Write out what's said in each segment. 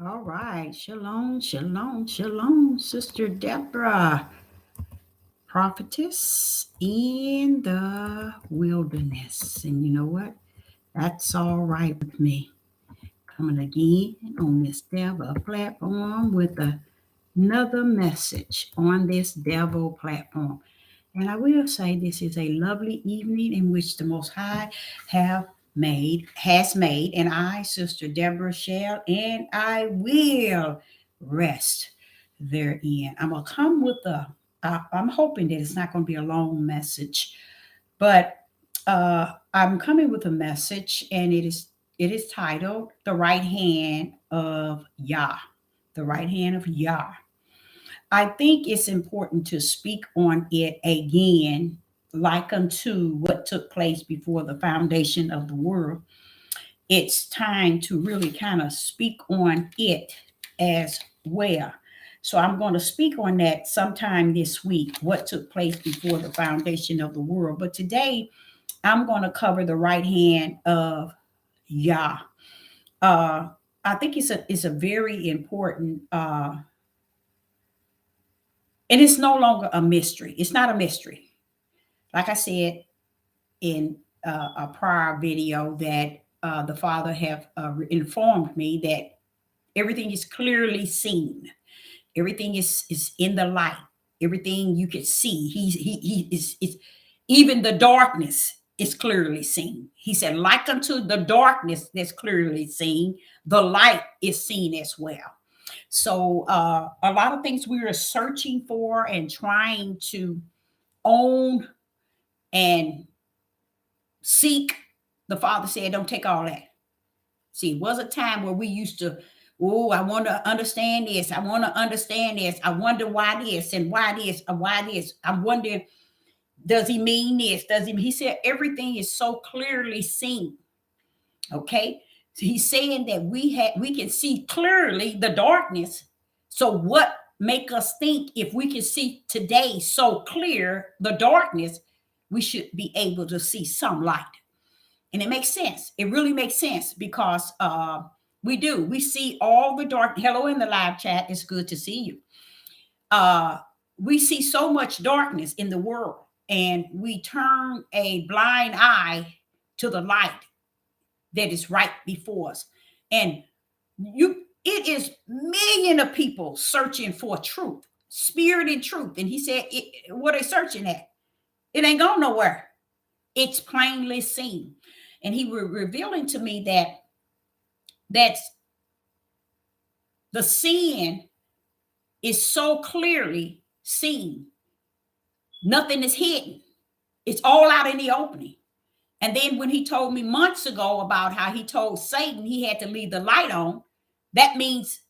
All right. Shalom, shalom, shalom, Sister Deborah, prophetess in the wilderness. And you know what? That's all right with me. Coming again on this Deborah platform with another message on this Devil platform. And I will say this is a lovely evening in which the Most High has made, and I, Sister Deborah, shall, and I will rest therein. I'm gonna come with I'm hoping that it's not gonna be a long message, but I'm coming with a message, and it is titled "The Right Hand of Yah." The right hand of Yah. I think it's important to speak on it again, like unto what took place before the foundation of the world. It's time to really kind of speak on it as well. So I'm going to speak on that sometime this week, what took place before the foundation of the world. But today I'm going to cover the right hand of Yah. Uh, I think it's a very important and it's no longer a mystery. It's not a mystery. Like I said in a prior video, that the Father have informed me that everything is clearly seen. Everything is in the light. Everything you can see. He is even the darkness is clearly seen. He said, like unto the darkness that's clearly seen, the light is seen as well. So a lot of things we are searching for and trying to own and seek, the Father said, don't take all that. See, it was a time where we used to, oh, I want to understand this. I want to understand this. I wonder why this and why this and why this. I'm wondering, does he mean this? Does he said everything is so clearly seen. Okay. So he's saying that we can see clearly the darkness. So what make us think if we can see today so clear the darkness, we should be able to see some light. And it makes sense. It really makes sense because we do. We see all the dark. Hello in the live chat. It's good to see you. Uh, we see so much darkness in the world, and we turn a blind eye to the light that is right before us. And it is million of people searching for truth, spirit and truth. And he said, what are they searching at? It ain't going nowhere. It's plainly seen. And he was revealing to me that's the sin is so clearly seen. Nothing is hidden. It's all out in the opening. And then when he told me months ago about how he told Satan he had to leave the light on, that means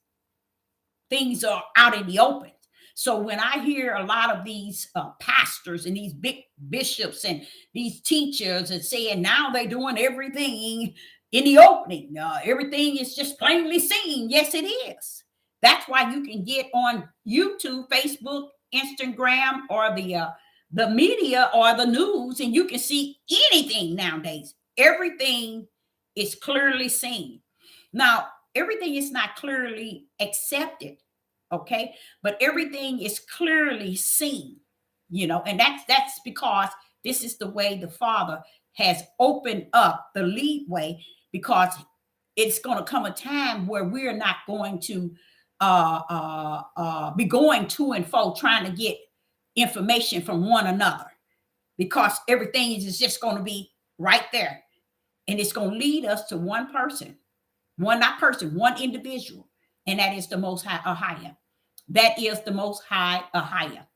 things are out in the open. So when I hear a lot of these pastors and these big bishops and these teachers and saying now they're doing everything in the opening, everything is just plainly seen. Yes, it is. That's why you can get on YouTube, Facebook, Instagram, or the media or the news, and you can see anything nowadays. Everything is clearly seen. Now, everything is not clearly accepted, okay, but everything is clearly seen, and that's because this is the way the Father has opened up the leadway, because it's going to come a time where we're not going to be going to and fro trying to get information from one another, because everything is just going to be right there, and it's going to lead us to one person, one individual, and that is the Most High Ahia. That is the Most High Ahia,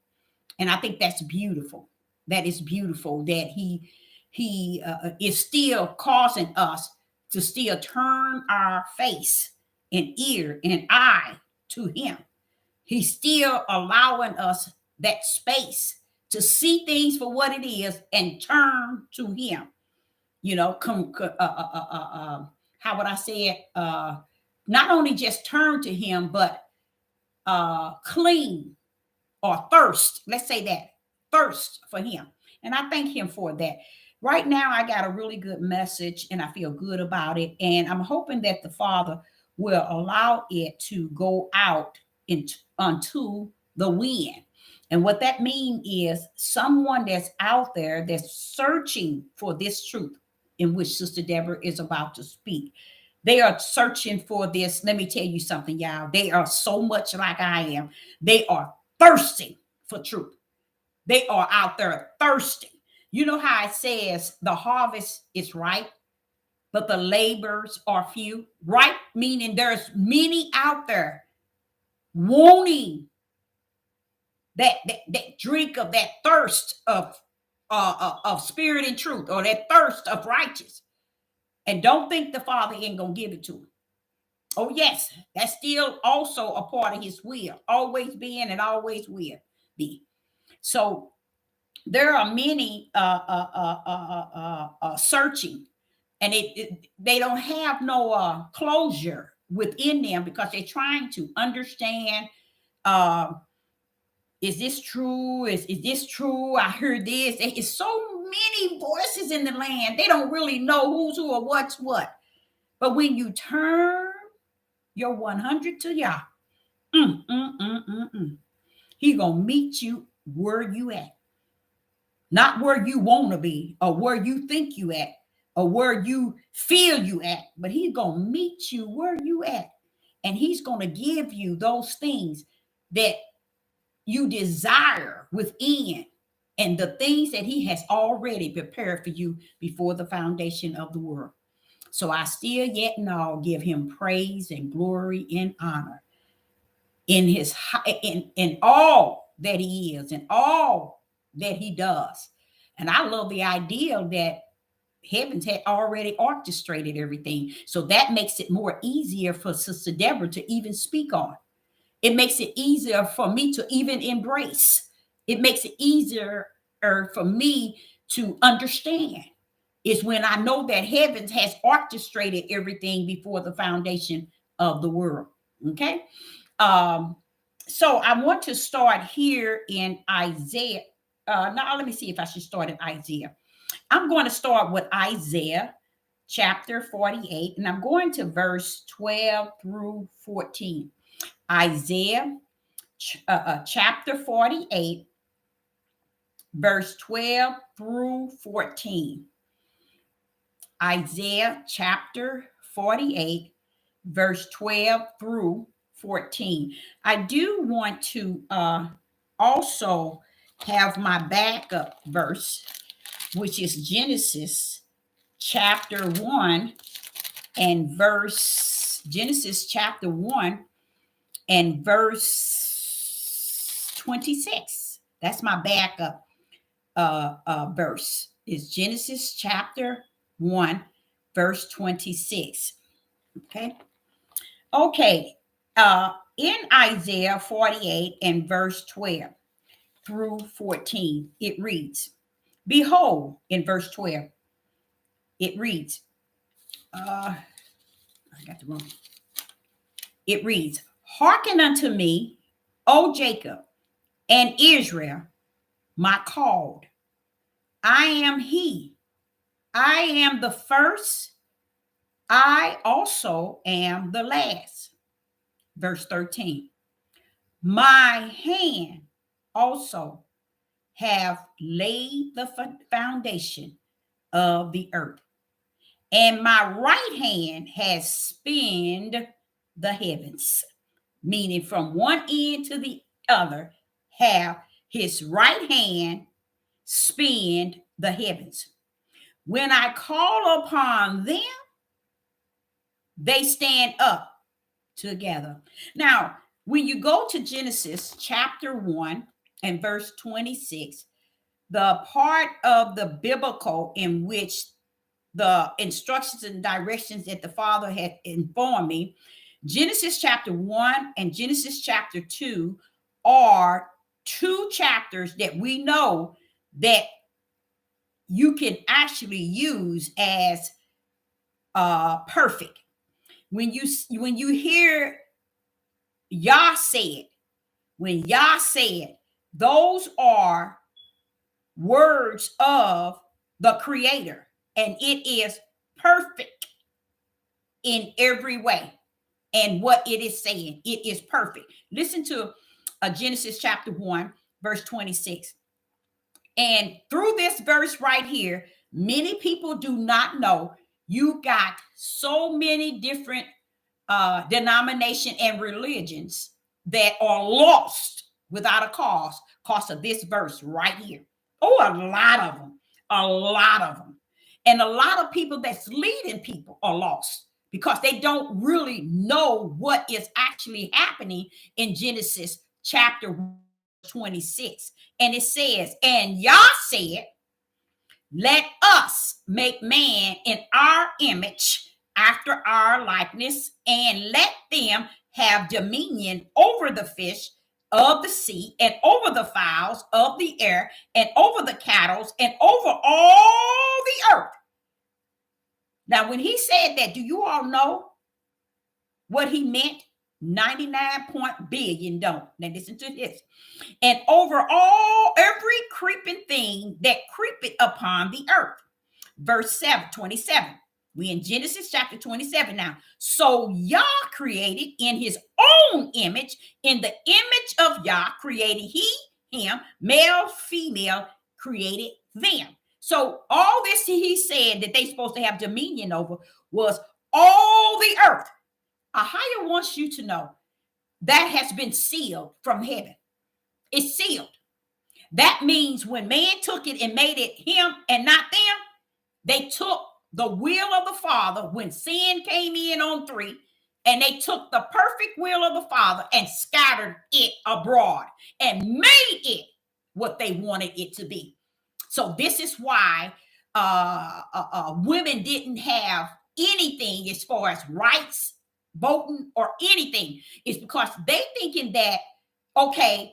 and I think that's beautiful. That is beautiful that he is still causing us to still turn our face and ear and eye to Him. He's still allowing us that space to see things for what it is and turn to Him. How would I say it? Not only just turn to Him, but clean or thirst. Let's say that, thirst for Him. And I thank Him for that. Right now, I got a really good message and I feel good about it. And I'm hoping that the Father will allow it to go out onto the wind. And what that means is someone that's out there that's searching for this truth in which Sister Deborah is about to speak. They are searching for this. Let me tell you something, y'all. They are so much like I am. They are thirsting for truth. They are out there thirsting. You know how it says the harvest is ripe, but the labors are few, right? Meaning there's many out there wanting that drink of that thirst of spirit and truth, or that thirst of righteous, and don't think the Father ain't gonna give it to them. Oh yes, that's still also a part of His will, always being and always will be. So there are many searching, and they don't have no closure within them because they're trying to understand. Uh, is this true? Is this true? I heard this. There is so many voices in the land. They don't really know who's who or what's what. But when you turn your 100 to Yah, He gonna meet you where you at. Not where you want to be or where you think you at or where you feel you at, but He's going to meet you where you at. And He's going to give you those things that you desire within, and the things that He has already prepared for you before the foundation of the world. So I still yet and all give Him praise and glory and honor in His in all that He is and all that He does. And I love the idea that heavens had already orchestrated everything. So that makes it more easier for Sister Deborah to even speak on. It makes it easier for me to even embrace. It makes it easier for me to understand. Is when I know that heavens has orchestrated everything before the foundation of the world. Okay. So I want to start here in Isaiah. Now, let me see if I should start in Isaiah. I'm going to start with Isaiah chapter 48, and I'm going to verse 12 through 14. Isaiah chapter 48, verse 12 through 14. Isaiah chapter 48, verse 12 through 14. I do want to also have my backup verse, which is Genesis chapter 1 and Genesis chapter 1 and verse 26. That's my backup verse. Is Genesis chapter 1, verse 26. Okay. In Isaiah 48 and verse 12 through 14, it reads, behold, in verse 12, it reads, I got the wrong. It reads, hearken unto me, O Jacob, and Israel, my called. I am He. I am the first. I also am the last. Verse 13. My hand also have laid the foundation of the earth, and my right hand has spanned the heavens. Meaning from one end to the other, have His right hand spanned the heavens. When I call upon them, they stand up together. Now, when you go to Genesis chapter 1 and verse 26, the part of the biblical in which the instructions and directions that the Father had informed me, Genesis chapter 1 and Genesis chapter 2 are two chapters that we know that you can actually use as perfect. When you hear Yah said, when Yah said, those are words of the Creator, and it is perfect in every way. and what it is saying. It is perfect. Listen to Genesis chapter 1, verse 26. And through this verse right here, many people do not know you got so many different denomination and religions that are lost without a cause of this verse right here. Oh, a lot of them, a lot of them. And a lot of people that's leading people are lost because they don't really know what is actually happening in Genesis chapter 26. And it says, and Yah said, let us make man in our image after our likeness, and let them have dominion over the fish of the sea, and over the fowls of the air, and over the cattle, and over all the earth. Now, when he said that, do you all know what he meant? 99 billion don't. Now listen to this. And over all every creeping thing that creepeth upon the earth. Verse 27. We in Genesis chapter 27 now. So Yah created in his own image, in the image of Yah created he, him, male, female, created them. So all this he said that they supposed to have dominion over was all the earth. Ahia wants you to know that has been sealed from heaven. It's sealed. That means when man took it and made it him and not them, they took the will of the Father when sin came in on 3, and they took the perfect will of the Father and scattered it abroad and made it what they wanted it to be. So this is why women didn't have anything as far as rights, voting, or anything. It's because they thinking that, okay,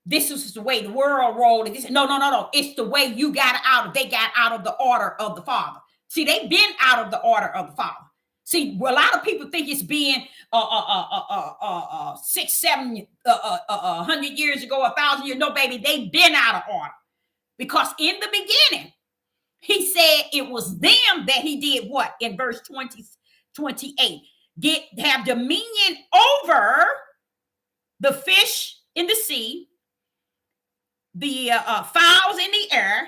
this is the way the world rolled. And this, no. It's the way you got out of, they got out of the order of the Father. See, they've been out of the order of the Father. See, a lot of people think it's been 100 years ago, 1,000 years. No, baby, they've been out of order. Because in the beginning, he said it was them that he did what? In verse 28. Did have dominion over the fish in the sea, the fowls in the air,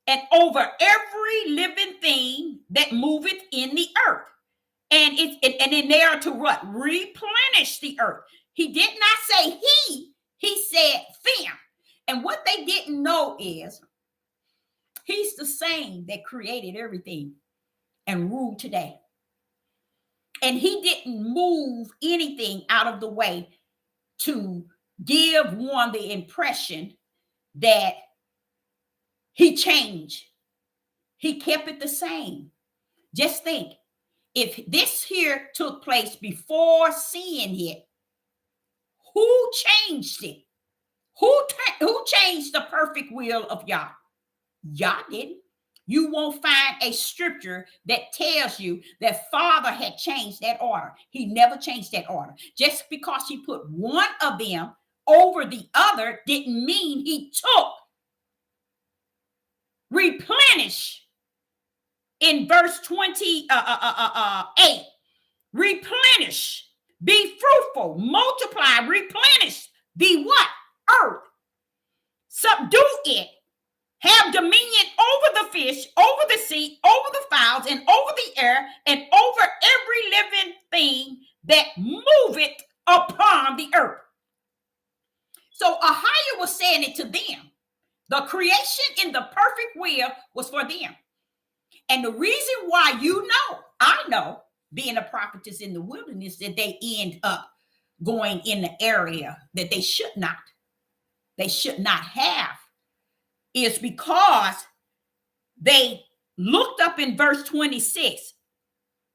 and over every living thing that moveth in the earth. And in there to what? Replenish the earth. He did not say he said them. And what they didn't know is he's the same that created everything and ruled today. And he didn't move anything out of the way to give one the impression that he changed. He kept it the same. Just think, if this here took place before sin hit, who changed it? Who changed the perfect will of Yah? Yah didn't. You won't find a scripture that tells you that Father had changed that order. He never changed that order. Just because he put one of them over the other didn't mean he took. Replenish in verse 28. Replenish, be fruitful, multiply, replenish the what? Earth. Subdue it. Have dominion over the fish, over the sea, over the fowls, and over the air, and over every living thing that moveth upon the earth. So Ahia was saying it to them. The creation in the perfect will was for them. And the reason why I know, being a prophetess in the wilderness, that they end up going in the area that they should not have, is because they looked up in verse 26,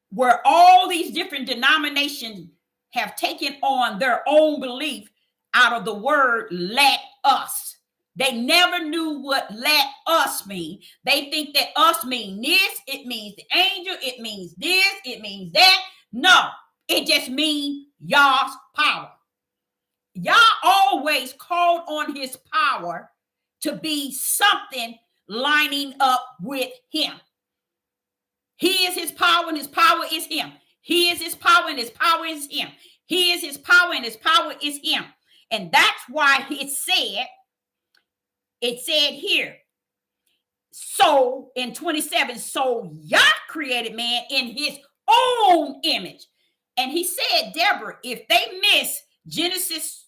where all these different denominations have taken on their own belief out of the word let us. They never knew what let us mean. They think that us mean this, it means the angel, it means this, it means that. No, it just means Yah's power. Yah always called on his power to be something lining up with him. He is his power, and his power is him. He is his power, and his power is him. He is his power, and his power is him. And that's why it said here, so in 27, so Yah created man in his own image. And he said, Deborah, if they miss Genesis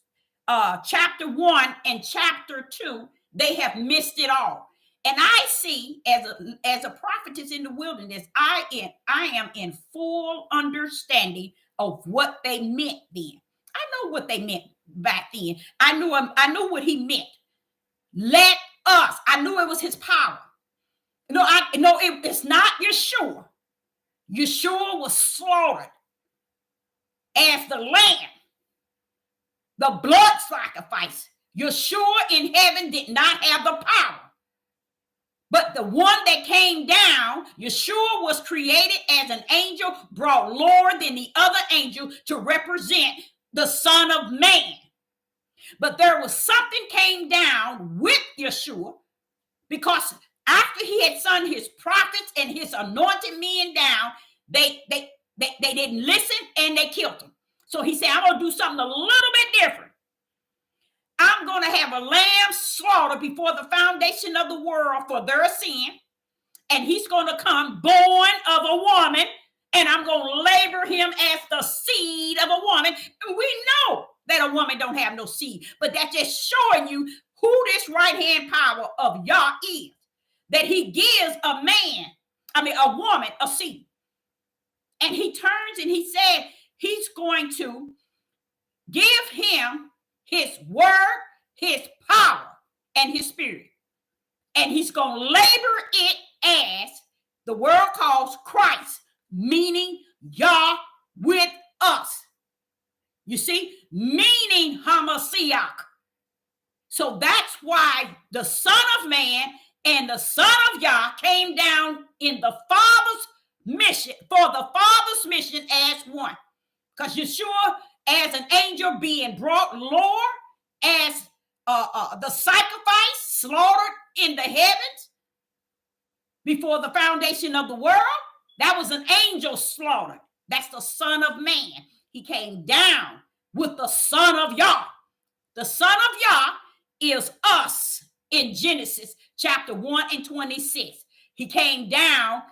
chapter 1 and chapter 2, they have missed it all. And I see, as a prophetess in the wilderness, I am in full understanding of what they meant then. I know what they meant back then. I knew what he meant. Let us. I knew it was his power. It's not Yeshua. Yeshua was slaughtered as the lamb, the blood sacrifice. Yeshua in heaven did not have the power. But the one that came down, Yeshua, was created as an angel, brought lower than the other angel to represent the Son of Man. But there was something came down with Yeshua, because after he had sent his prophets and his anointed men down, they didn't listen and they killed him. So he said, I'm going to do something a little bit different. I'm going to have a lamb slaughtered before the foundation of the world for their sin. And he's going to come born of a woman. And I'm going to labor him as the seed of a woman. And we know that a woman don't have no seed. But that's just showing you who this right-hand power of Yah is. That he gives a woman a seed. And he turns and he said he's going to give him his word, his power, and his spirit. And he's going to labor it as the world calls Christ, meaning Yah with us. You see, meaning Hamashiach. So that's why the Son of Man and the Son of Yah came down in the Father's mission, for the Father's mission as one. Because Yeshua, as an angel being brought lower, as the sacrifice slaughtered in the heavens before the foundation of the world, that was an angel slaughtered. That's the Son of Man. He came down with the Son of Yah. The Son of Yah is us in Genesis chapter 1 and 26. He came down.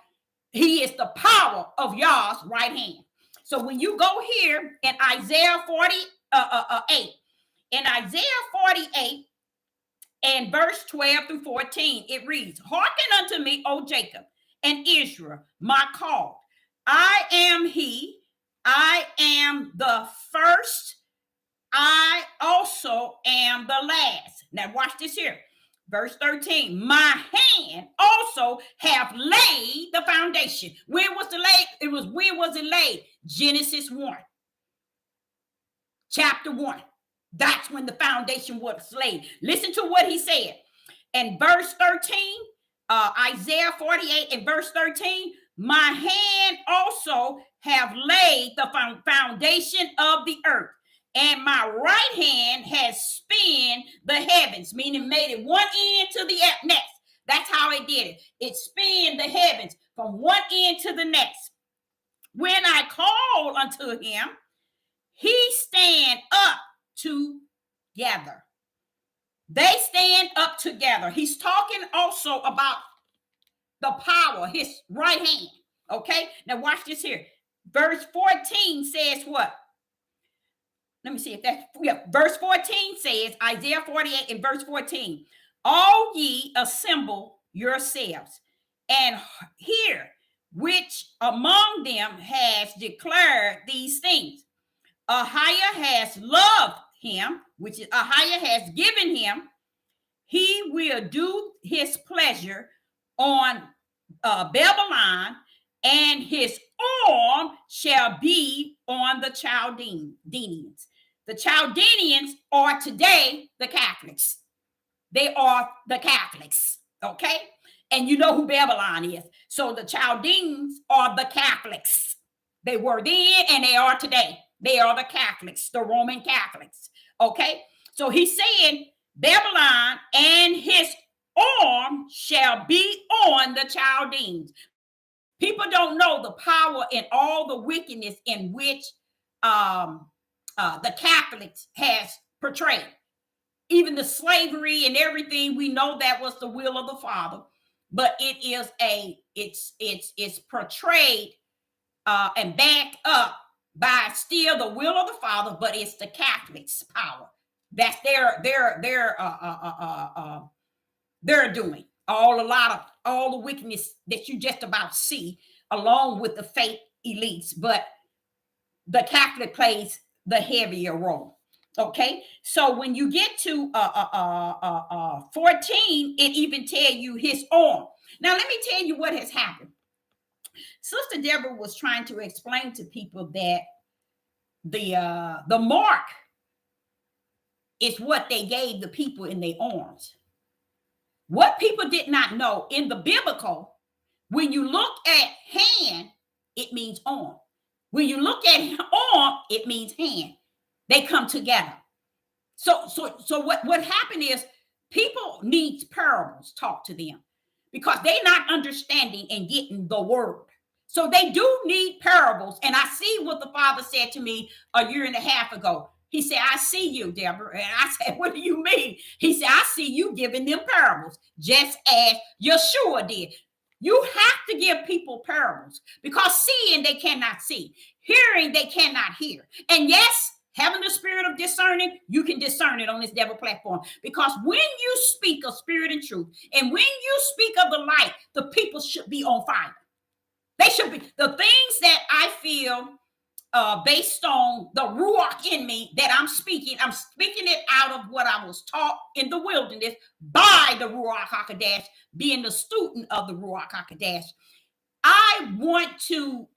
He is the power of Yah's right hand. So when you go here in Isaiah 48, in Isaiah 48 and verse 12 through 14, it reads, hearken unto me, O Jacob, and Israel, my called. I am he, I am the first, I also am the last. Now watch this here. Verse 13, my hand also have laid the foundation. When was it laid? Genesis 1. Chapter 1. That's when the foundation was laid. Listen to what he said. And verse 13, Isaiah 48 and verse 13, my hand also have laid the foundation of the earth. And my right hand has spanned the heavens, meaning made it one end to the next. That's how it did it. It spanned the heavens from one end to the next. When I called unto him, he stand up together. They stand up together. He's talking also about the power, his right hand. Okay, now watch this here. Verse 14 says what? Let me see if that's, verse 14 says, Isaiah 48 and verse 14, all ye assemble yourselves and hear which among them has declared these things. Ahiah has loved him, which is Ahiah has given him. He will do his pleasure on Babylon, and his arm shall be on the Chaldeans. The Chaldeans are today the Catholics. They are the Catholics, okay? And you know who Babylon is. So the Chaldeans are the Catholics. They were then and they are today. They are the Catholics, the Roman Catholics, okay? So he's saying Babylon and his arm shall be on the Chaldeans. People don't know the power and all the wickedness in which the Catholics has portrayed. Even the slavery and everything, we know that was the will of the Father, but it's portrayed and backed up by still the will of the Father, but it's the Catholics' power. That's they're doing all the wickedness that you just about see, along with the fake elites. But the Catholic plays the heavier role. Okay, so when you get to 14, it even tell you his arm. Now let me tell you what has happened. Sister Deborah was trying to explain to people that the mark is what they gave the people in their arms. What people did not know, in the biblical, when you look at hand, it means arm. When you look at arm, it means hand. They come together. So what happened is people need parables taught to them because they're not understanding and getting the word. So they do need parables. And I see what the Father said to me a year and a half ago. He said, I see you, Deborah. And I said, what do you mean? He said, I see you giving them parables, just as Yeshua did. You have to give people parables because seeing they cannot see, hearing they cannot hear. And yes, having the spirit of discerning, you can discern it on this devil platform. Because when you speak of spirit and truth, and when you speak of the light, the people should be on fire. They should be. The things that I feel based on the Ruach in me that I'm speaking it out of what I was taught in the wilderness by the Ruach HaKodesh, being the student of the Ruach HaKodesh. I want to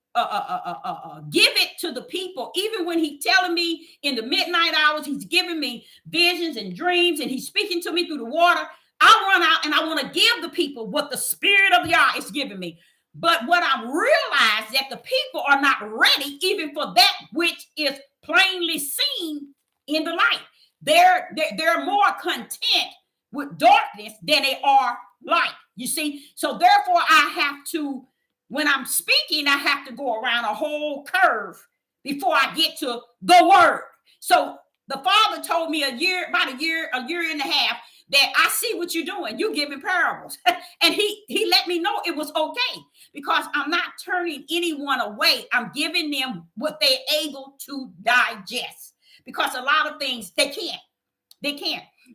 give it to the people, even when he's telling me in the midnight hours, he's giving me visions and dreams, and he's speaking to me through the water. I run out and I want to give the people what the Spirit of Yah is giving me. But what I realize that the people are not ready even for that which is plainly seen in the light. They're more content with darkness than they are light. You see? So therefore, I have to, when I'm speaking, I have to go around a whole curve before I get to the word. So the Father told me a year and a half, that I see what you're doing. You're giving parables. And he let me know it was okay, because I'm not turning anyone away. I'm giving them what they're able to digest, because a lot of things they can't.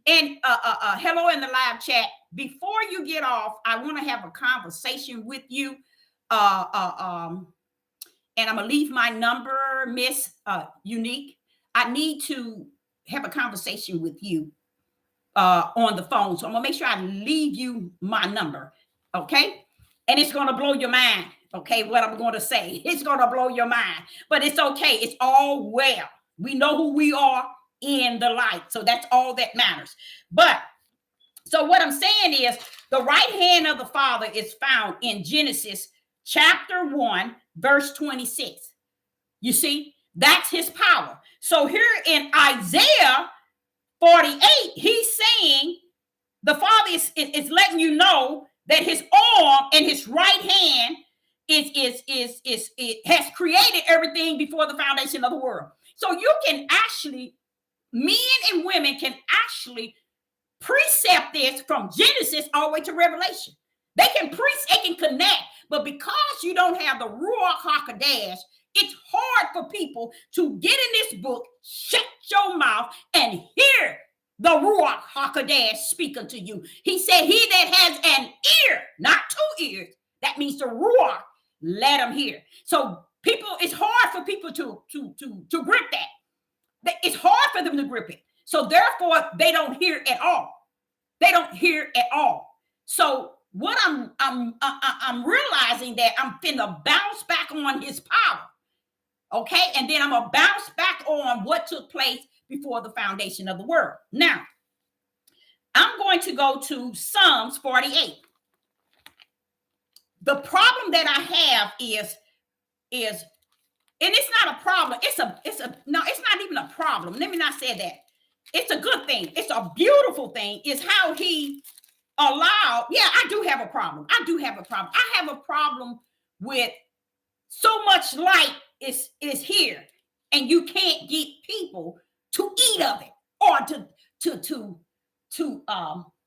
And hello in the live chat. Before you get off, I want to have a conversation with you. And I'm gonna leave my number, Miss Unique. I need to have a conversation with you on the phone. So I'm gonna make sure I leave you my number. Okay. And it's gonna blow your mind. Okay, what I'm gonna say. It's gonna blow your mind. But it's okay. It's all well. We know who we are in the light. So that's all that matters. But so what I'm saying is the right hand of the Father is found in Genesis chapter 1, verse 26. You see, that's his power. So here in Isaiah 48, he's saying the Father is letting you know that his arm and his right hand it has created everything before the foundation of the world. So you can actually, men and women can actually precept this from Genesis all the way to Revelation. They can connect, but because you don't have the Ruach HaKodesh, it's hard for people to get in this book, shut your mouth, and hear the Ruach HaKodesh speak unto you. He said, he that has an ear, not two ears, that means the Ruach, let him hear. So people, it's hard for people to grip that. It's hard for them to grip it. So therefore, they don't hear at all. They don't hear at all. So what I'm realizing that I'm finna bounce back on his power. Okay, and then I'm gonna bounce back on what took place before the foundation of the world. Now, I'm going to go to Psalms 48. The problem that I have is, and it's not a problem. It's not even a problem. Let me not say that. It's a good thing. It's a beautiful thing. Is how he allowed. Yeah, I do have a problem. I have a problem with so much light is here, and you can't get people to eat of it, or to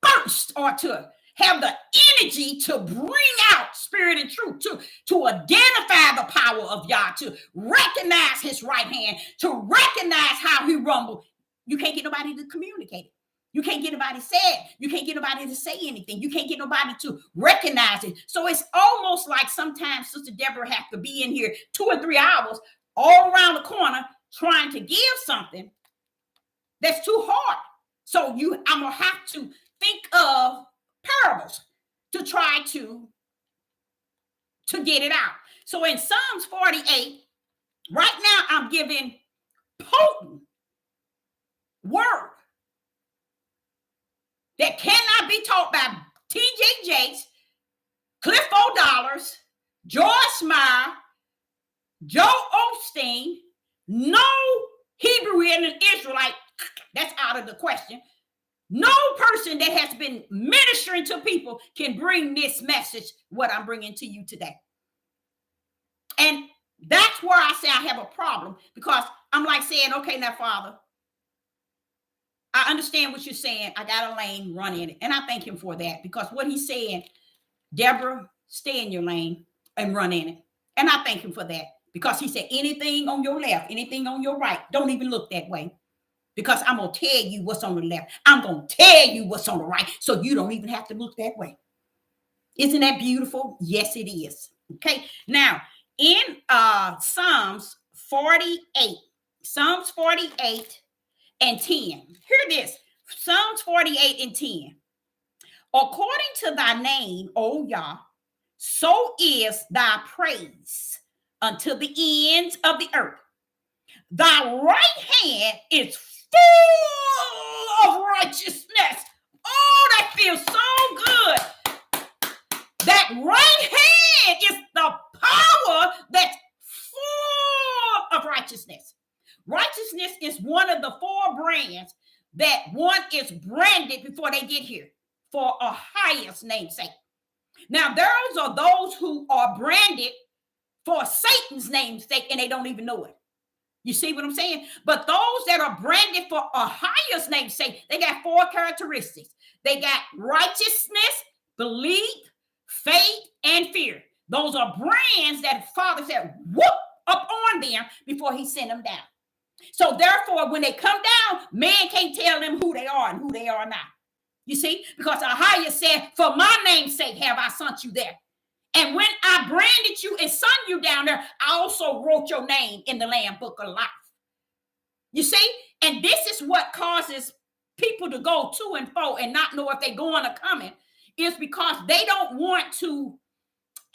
burst, or to have the energy to bring out spirit and truth, to identify the power of Yah, to recognize his right hand, to recognize how he rumbled. You can't get nobody to communicate it. You can't get nobody sad. You can't get nobody to say anything. You can't get nobody to recognize it. So it's almost like sometimes Sister Deborah has to be in here 2 or 3 hours all around the corner trying to give something that's too hard. So I'm going to have to think of parables to try to get it out. So in Psalms 48, right now I'm giving potent word that cannot be taught by T.J. Jakes, Cliff O'Dollars, George Meyer, Joe Osteen, no Hebrew and Israelite, that's out of the question. No person that has been ministering to people can bring this message, what I'm bringing to you today. And that's where I say I have a problem, because I'm like saying, okay, now, Father, I understand what you're saying. I got a lane, run in it. And I thank him for that, because what he's saying, Deborah, stay in your lane and run in it. And I thank him for that, because he said anything on your left, anything on your right, don't even look that way. Because I'm going to tell you what's on the left. I'm going to tell you what's on the right, so you don't even have to look that way. Isn't that beautiful? Yes, it is. Okay. Now, in Psalms 48 and 10. Hear this. Psalms 48 and 10. According to thy name, O Yah, so is thy praise unto the ends of the earth. Thy right hand is full of righteousness. Oh, that feels so good. That right hand is the power that's full of righteousness. Righteousness is one of the 4 brands that one is branded before they get here for a highest namesake. Now, those are those who are branded for Satan's namesake, and they don't even know it. You see what I'm saying? But those that are branded for a highest namesake, they got 4 characteristics. They got righteousness, belief, faith, and fear. Those are brands that Father said, whoop, up on them before he sent them down. So therefore, when they come down, man can't tell them who they are and who they are not. You see? Because the highest said, for my name's sake have I sent you there. And when I branded you and sent you down there, I also wrote your name in the Lamb Book of Life. You see? And this is what causes people to go to and fro and not know if they're going or coming, is because they don't want to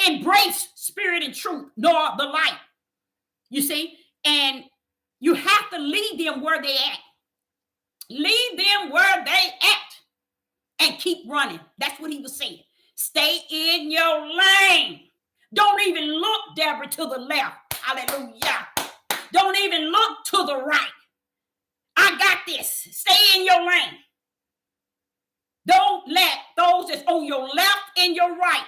embrace spirit and truth, nor the light. You see? And you have to leave them where they at. Leave them where they at and keep running. That's what he was saying. Stay in your lane. Don't even look, Deborah, to the left. Hallelujah. Don't even look to the right. I got this. Stay in your lane. Don't let those that's on your left and your right,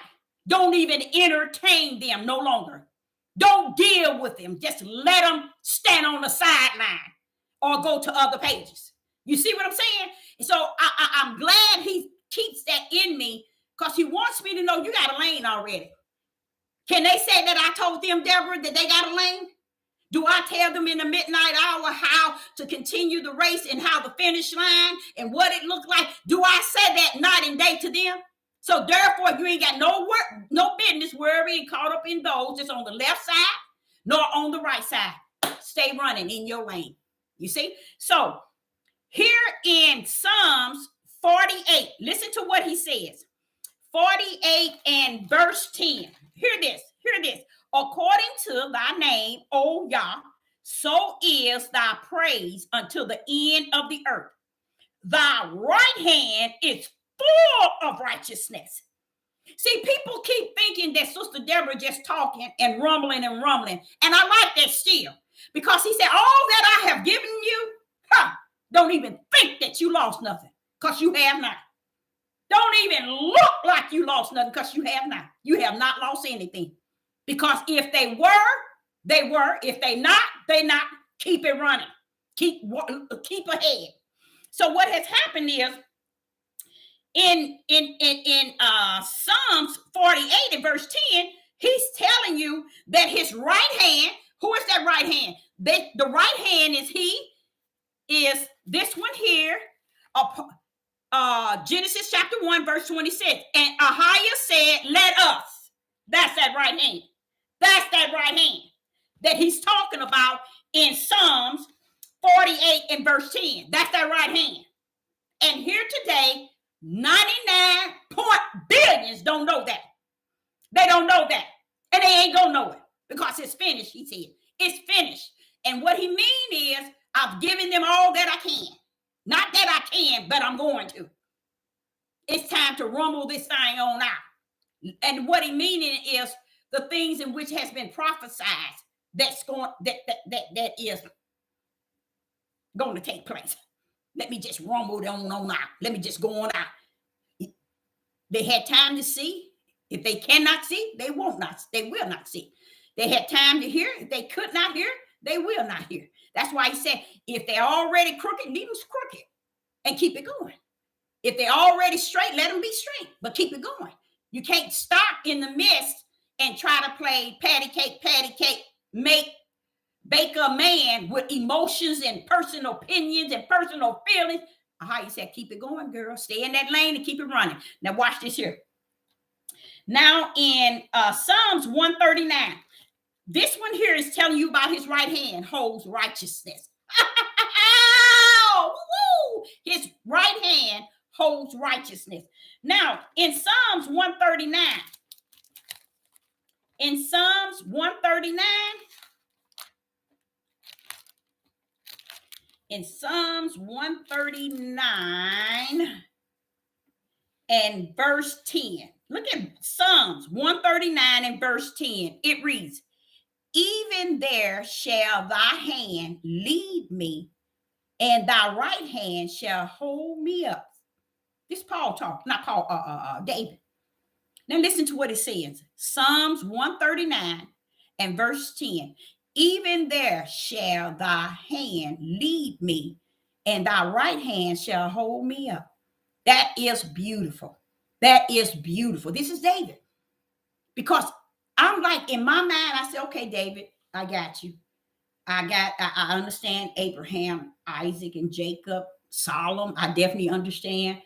don't even entertain them no longer. Don't deal with them. Just let them stand on the sideline or go to other pages. You see what I'm saying? So I'm glad he keeps that in me, because he wants me to know you got a lane already. Can they say that I told them, Deborah, that they got a lane? Do I tell them in the midnight hour how to continue the race and how the finish line and what it looked like? Do I say that night and day to them? So therefore, you ain't got no business worrying caught up in those that's on the left side nor on the right side. Stay running in your lane. You see? So here in Psalms 48, listen to what he says. 48 and verse 10. Hear this. According to thy name, O Yah, so is thy praise until the end of the earth. Thy right hand is full of righteousness. See, people keep thinking that Sister Deborah just talking and rumbling. And I like that still, because he said, all that I have given you, don't even think that you lost nothing, because you have not. Don't even look like you lost nothing, because you have not. You have not lost anything, Because if they were, they were. If they not, they not. Keep it running. Keep ahead. So what has happened is in Psalms 48 and verse 10, he's telling you that his right hand, who is that right hand? The right hand is this one here, Genesis chapter 1, verse 26. And Ahiah said, let us. That's that right hand. That's that right hand that he's talking about in Psalms 48 and verse 10. That's that right hand. And here today, 99 billions don't know that. They don't know that. And they ain't gonna know it because it's finished, he said. It's finished. And what he mean is, I've given them all that I can. Not that I can, but I'm going to. It's time to rumble this thing on out. And what he meaning is the things in which has been prophesied that is going to take place. Let me just rumble it on out. Let me just go on out. They had time to see. If they cannot see, they will not see. They had time to hear. If they could not hear, they will not hear. That's why he said, if they're already crooked, leave them crooked and keep it going. If they're already straight, let them be straight, but keep it going. You can't stop in the midst and try to play patty cake, bake a man with emotions and personal opinions and personal feelings. How you said, keep it going, girl. Stay in that lane and keep it running. Now watch this here. Now in Psalms 139, this one here is telling you about his right hand holds righteousness. His right hand holds righteousness. Now in Psalms 139, in Psalms 139 and verse 10. Look at Psalms 139 and verse 10. It reads, even there shall thy hand lead me, and thy right hand shall hold me up. This Paul talk, not Paul, David. Now listen to what it says. Psalms 139 and verse 10. Even there shall thy hand lead me, and thy right hand shall hold me up. That is beautiful. That is beautiful. This is David. Because I'm like, in my mind, I said, okay, David, I got you. I understand Abraham, Isaac, and Jacob, Solomon. I definitely understand.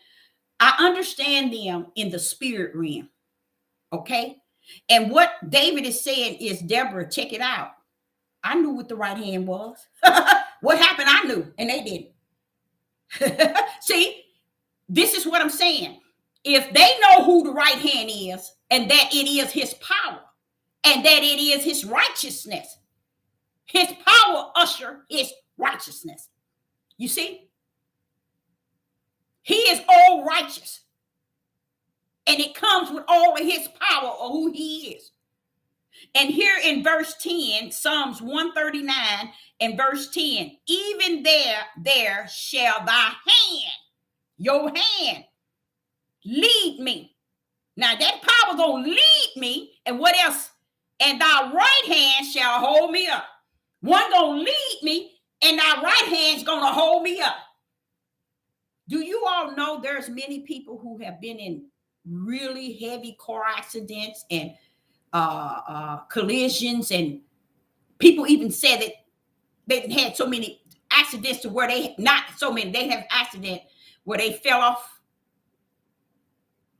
I understand them in the spirit realm. Okay. And what David is saying is, Deborah, check it out. I knew what the right hand was. What happened? I knew, and they didn't. See, this is what I'm saying. If they know who the right hand is, and that it is his power, and that it is his righteousness, his power usher is righteousness. You see? He is all righteous. And it comes with all of his power of who he is. And here in verse 10, Psalms 139 and verse 10, even there shall thy hand, your hand, lead me. Now that power gonna lead me, and what else? And thy right hand shall hold me up. One gonna lead me, and thy right hand's gonna hold me up. Do you all know there's many people who have been in really heavy car accidents and collisions, and people even said that they had so many accidents to where they have accident where they fell off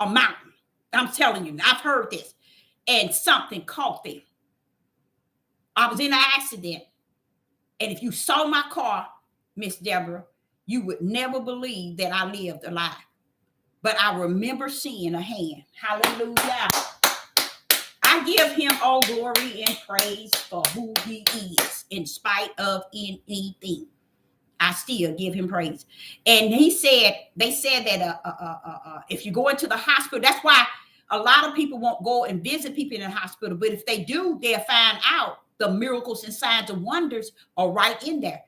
a mountain. I'm telling you, I've heard this, and something caught them. I was in an accident, and if you saw my car, Miss Deborah, you would never believe that I lived alive. But I remember seeing a hand. Hallelujah. I give him all glory and praise for who he is, in spite of anything. I still give him praise. And they said that if you go into the hospital, that's why a lot of people won't go and visit people in the hospital. But if they do, they'll find out the miracles and signs and wonders are right in there.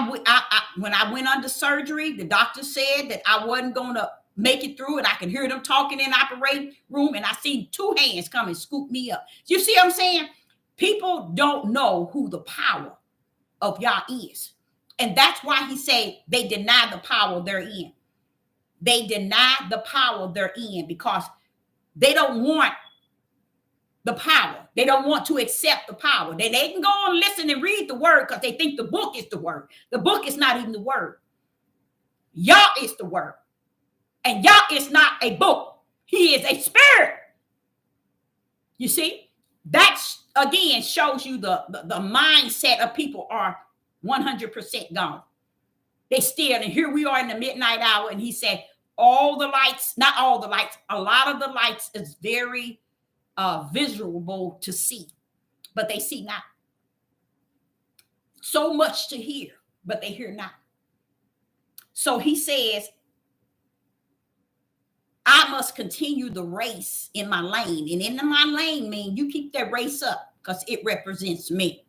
When I went under surgery, the doctor said that I wasn't going to make it through, and I can hear them talking in the operating room, and I see two hands come and scoop me up. You see what I'm saying? People don't know who the power of Yah is. And that's why he said they deny the power they're in. They deny the power they're in because they don't want the power. They don't want to accept the power. They can go and listen and read the word because they think the book is the word. The book is not even the word. Yah is the word. And Yah is not a book. He is a spirit. You see? That, again, shows you the mindset of people are 100% gone. They still, and here we are in the midnight hour, and he said, all the lights, not all the lights, a lot of the lights is very visual to see, but they see not. So much to hear, but they hear not. So he says, I must continue the race in my lane. And in my lane means you keep that race up because it represents me.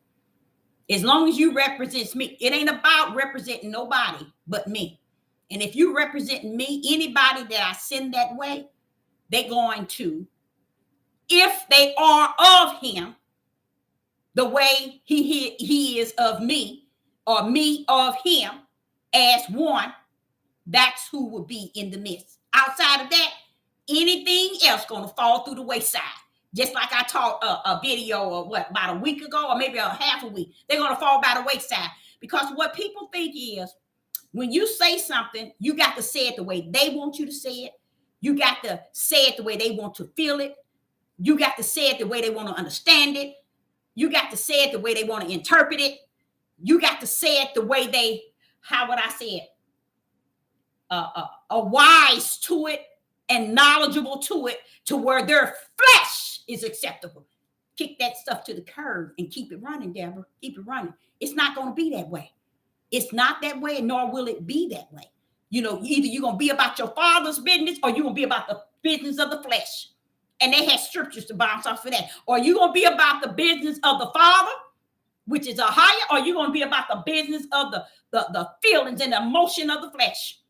As long as you represent me, it ain't about representing nobody but me. And if you represent me, anybody that I send that way, they're going to, if they are of him, the way he is of me, or me of him as one, that's who will be in the midst. Outside of that, anything else going to fall through the wayside. Just like I taught a video about a week ago, or maybe a half a week, they're going to fall by the wayside. Because what people think is, when you say something, you got to say it the way they want you to say it. You got to say it the way they want to feel it. You got to say it the way they want to understand it. You got to say it the way they want to interpret it. You got to say it the way they, how would I say it? Wise to it and knowledgeable to it, to where their flesh is acceptable. Kick that stuff to the curb and keep it running, Deborah. Keep it running. It's not going to be that way. It's not that way, nor will it be that way. You know, either you're going to be about your father's business, or you're going to be about the business of the flesh. And they have scriptures to bounce off of that. Or you're going to be about the business of the Father, which is a higher, or you're going to be about the business of the feelings and the emotion of the flesh.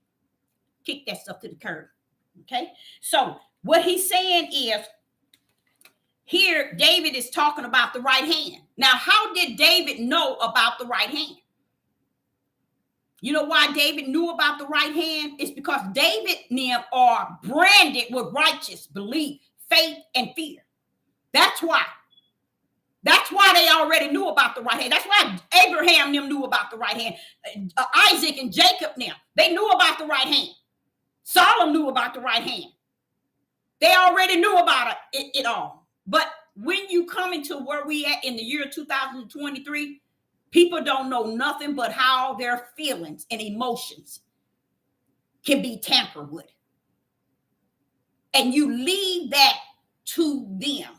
Kick that stuff to the curb. Okay? So what he's saying is, here David is talking about the right hand. Now, how did David know about the right hand? You know why David knew about the right hand? It's because David and them are branded with righteous belief, faith, and fear. That's why. That's why they already knew about the right hand. That's why Abraham and them knew about the right hand. Isaac and Jacob and them, they knew about the right hand. Solomon knew about the right hand. They already knew about it all. But when you come into where we at in the year 2023, people don't know nothing but how their feelings and emotions can be tampered with. And you leave that to them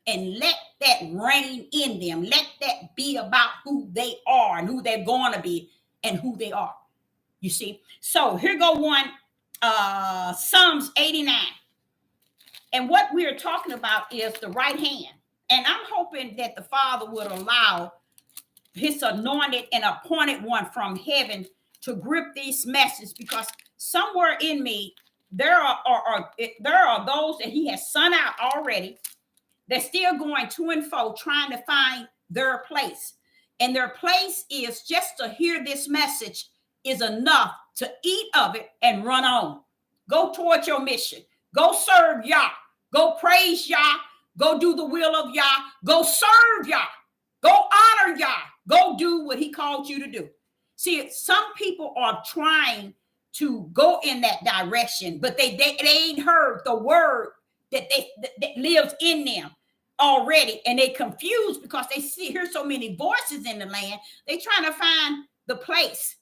and let that reign in them. Let that be about who they are and who they're going to be and who they are. You see? So here go one, Psalms 89. And what we're talking about is the right hand. And I'm hoping that the Father would allow his anointed and appointed one from heaven to grip these messages, because somewhere in me, there are those that he has sent out already. They're still going to and fro, trying to find their place. And their place is just to hear this message is enough to eat of it and run on. Go towards your mission. Go serve Yah. Go praise Yah. Go do the will of Yah. Go serve Yah. Go honor Yah. Go do what he called you to do. See, some people are trying to go in that direction, but they ain't heard the word that lives in them already, and they confused because they hear so many voices in the land. They trying to find the place,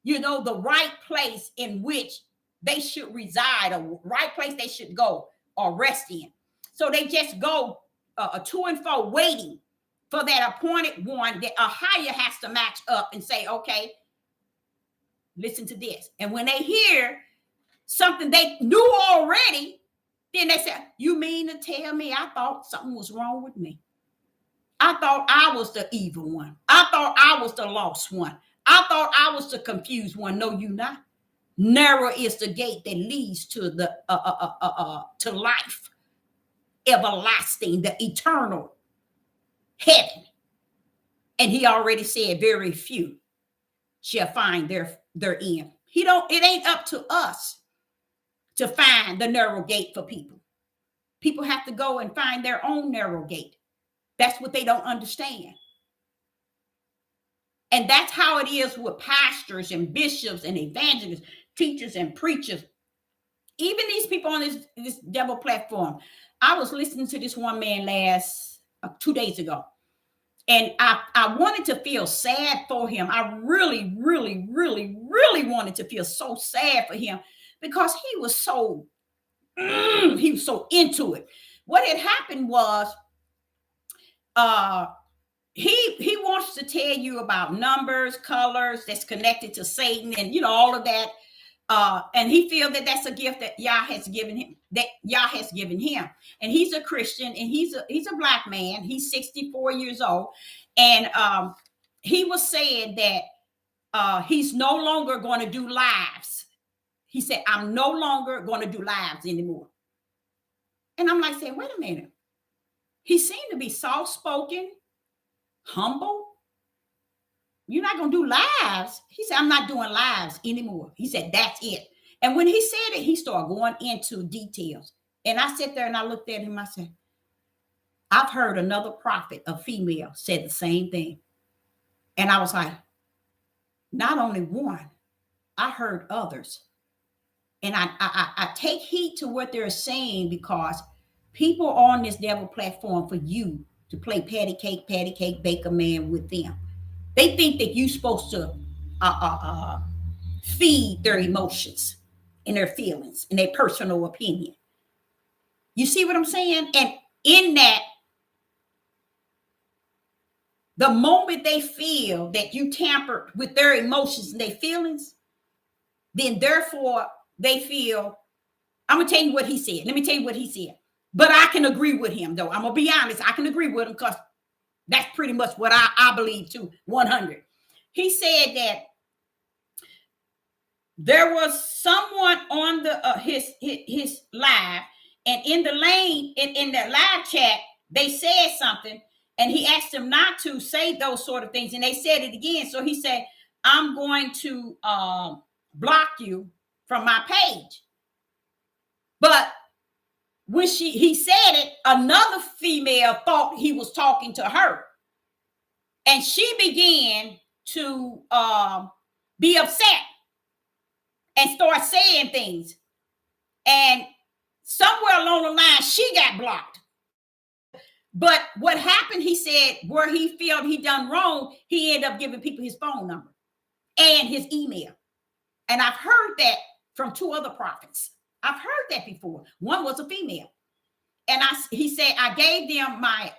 the right place in which they should reside, or right place they should go or rest in. So they just go to and fro, waiting for that appointed one that a higher has to match up and say, okay, listen to this. And when they hear something they knew already, then they say, you mean to tell me I thought something was wrong with me? I thought I was the evil one. I thought I was the lost one. I thought I was the confused one. No, you not. Narrow is the gate that leads to the to life, everlasting, the eternal heaven. And he already said, very few shall find their end. It ain't up to us to find the narrow gate for people. People have to go and find their own narrow gate. That's what they don't understand. And that's how it is with pastors and bishops and evangelists, teachers and preachers. Even these people on this devil platform. I was listening to this one man 2 days ago. And I wanted to feel sad for him. I really, really, really, really wanted to feel so sad for him because he was so into it. What had happened was he wants to tell you about numbers, colors that's connected to Satan and all of that. And he feels that that's a gift that Yah has given him, And he's a Christian, and he's a black man. He's 64 years old. And he was saying that he's no longer going to do lives. He said, I'm no longer going to do lives anymore. And I'm like saying, wait a minute. He seemed to be soft-spoken, humble. You're not going to do lives. He said, I'm not doing lives anymore. He said, that's it. And when he said it, he started going into details. And I sat there and I looked at him. I said, I've heard another prophet, a female, said the same thing. And I was like, not only one, I heard others. And I take heed to what they're saying because people are on this devil platform for you to play patty cake, baker man with them. They think that you're supposed to feed their emotions and their feelings and their personal opinion. You see what I'm saying? And in that, the moment they feel that you tampered with their emotions and their feelings, then therefore they feel, I'm going to tell you what he said. Let me tell you what he said. But I can agree with him, though. I'm going to be honest. I can agree with him because that's pretty much what I believe too, 100. He said that there was someone on the his live, and in the lane, in the live chat, they said something, and he asked them not to say those sort of things, and they said it again. So he said, I'm going to block you from my page. But when he said it, another female thought he was talking to her. And she began to be upset and start saying things. And somewhere along the line, she got blocked. But what happened, he said, where he felt he done wrong, he ended up giving people his phone number and his email. And I've heard that from 2 other prophets. I've heard that before. One was a female. And he said, I gave them my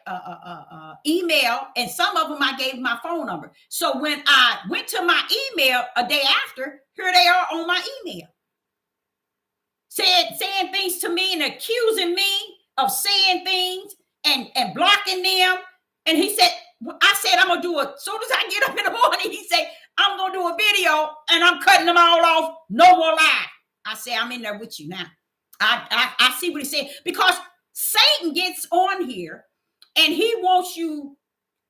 email, and some of them I gave my phone number. So when I went to my email a day after, here they are on my email. Saying things to me and accusing me of saying things and blocking them. And he said, I said, I'm going to do it. As soon as I get up in the morning, he said, I'm going to do a video and I'm cutting them all off. No more live. I said, I'm in there with you now. I see what he said, because Satan gets on here and he wants you.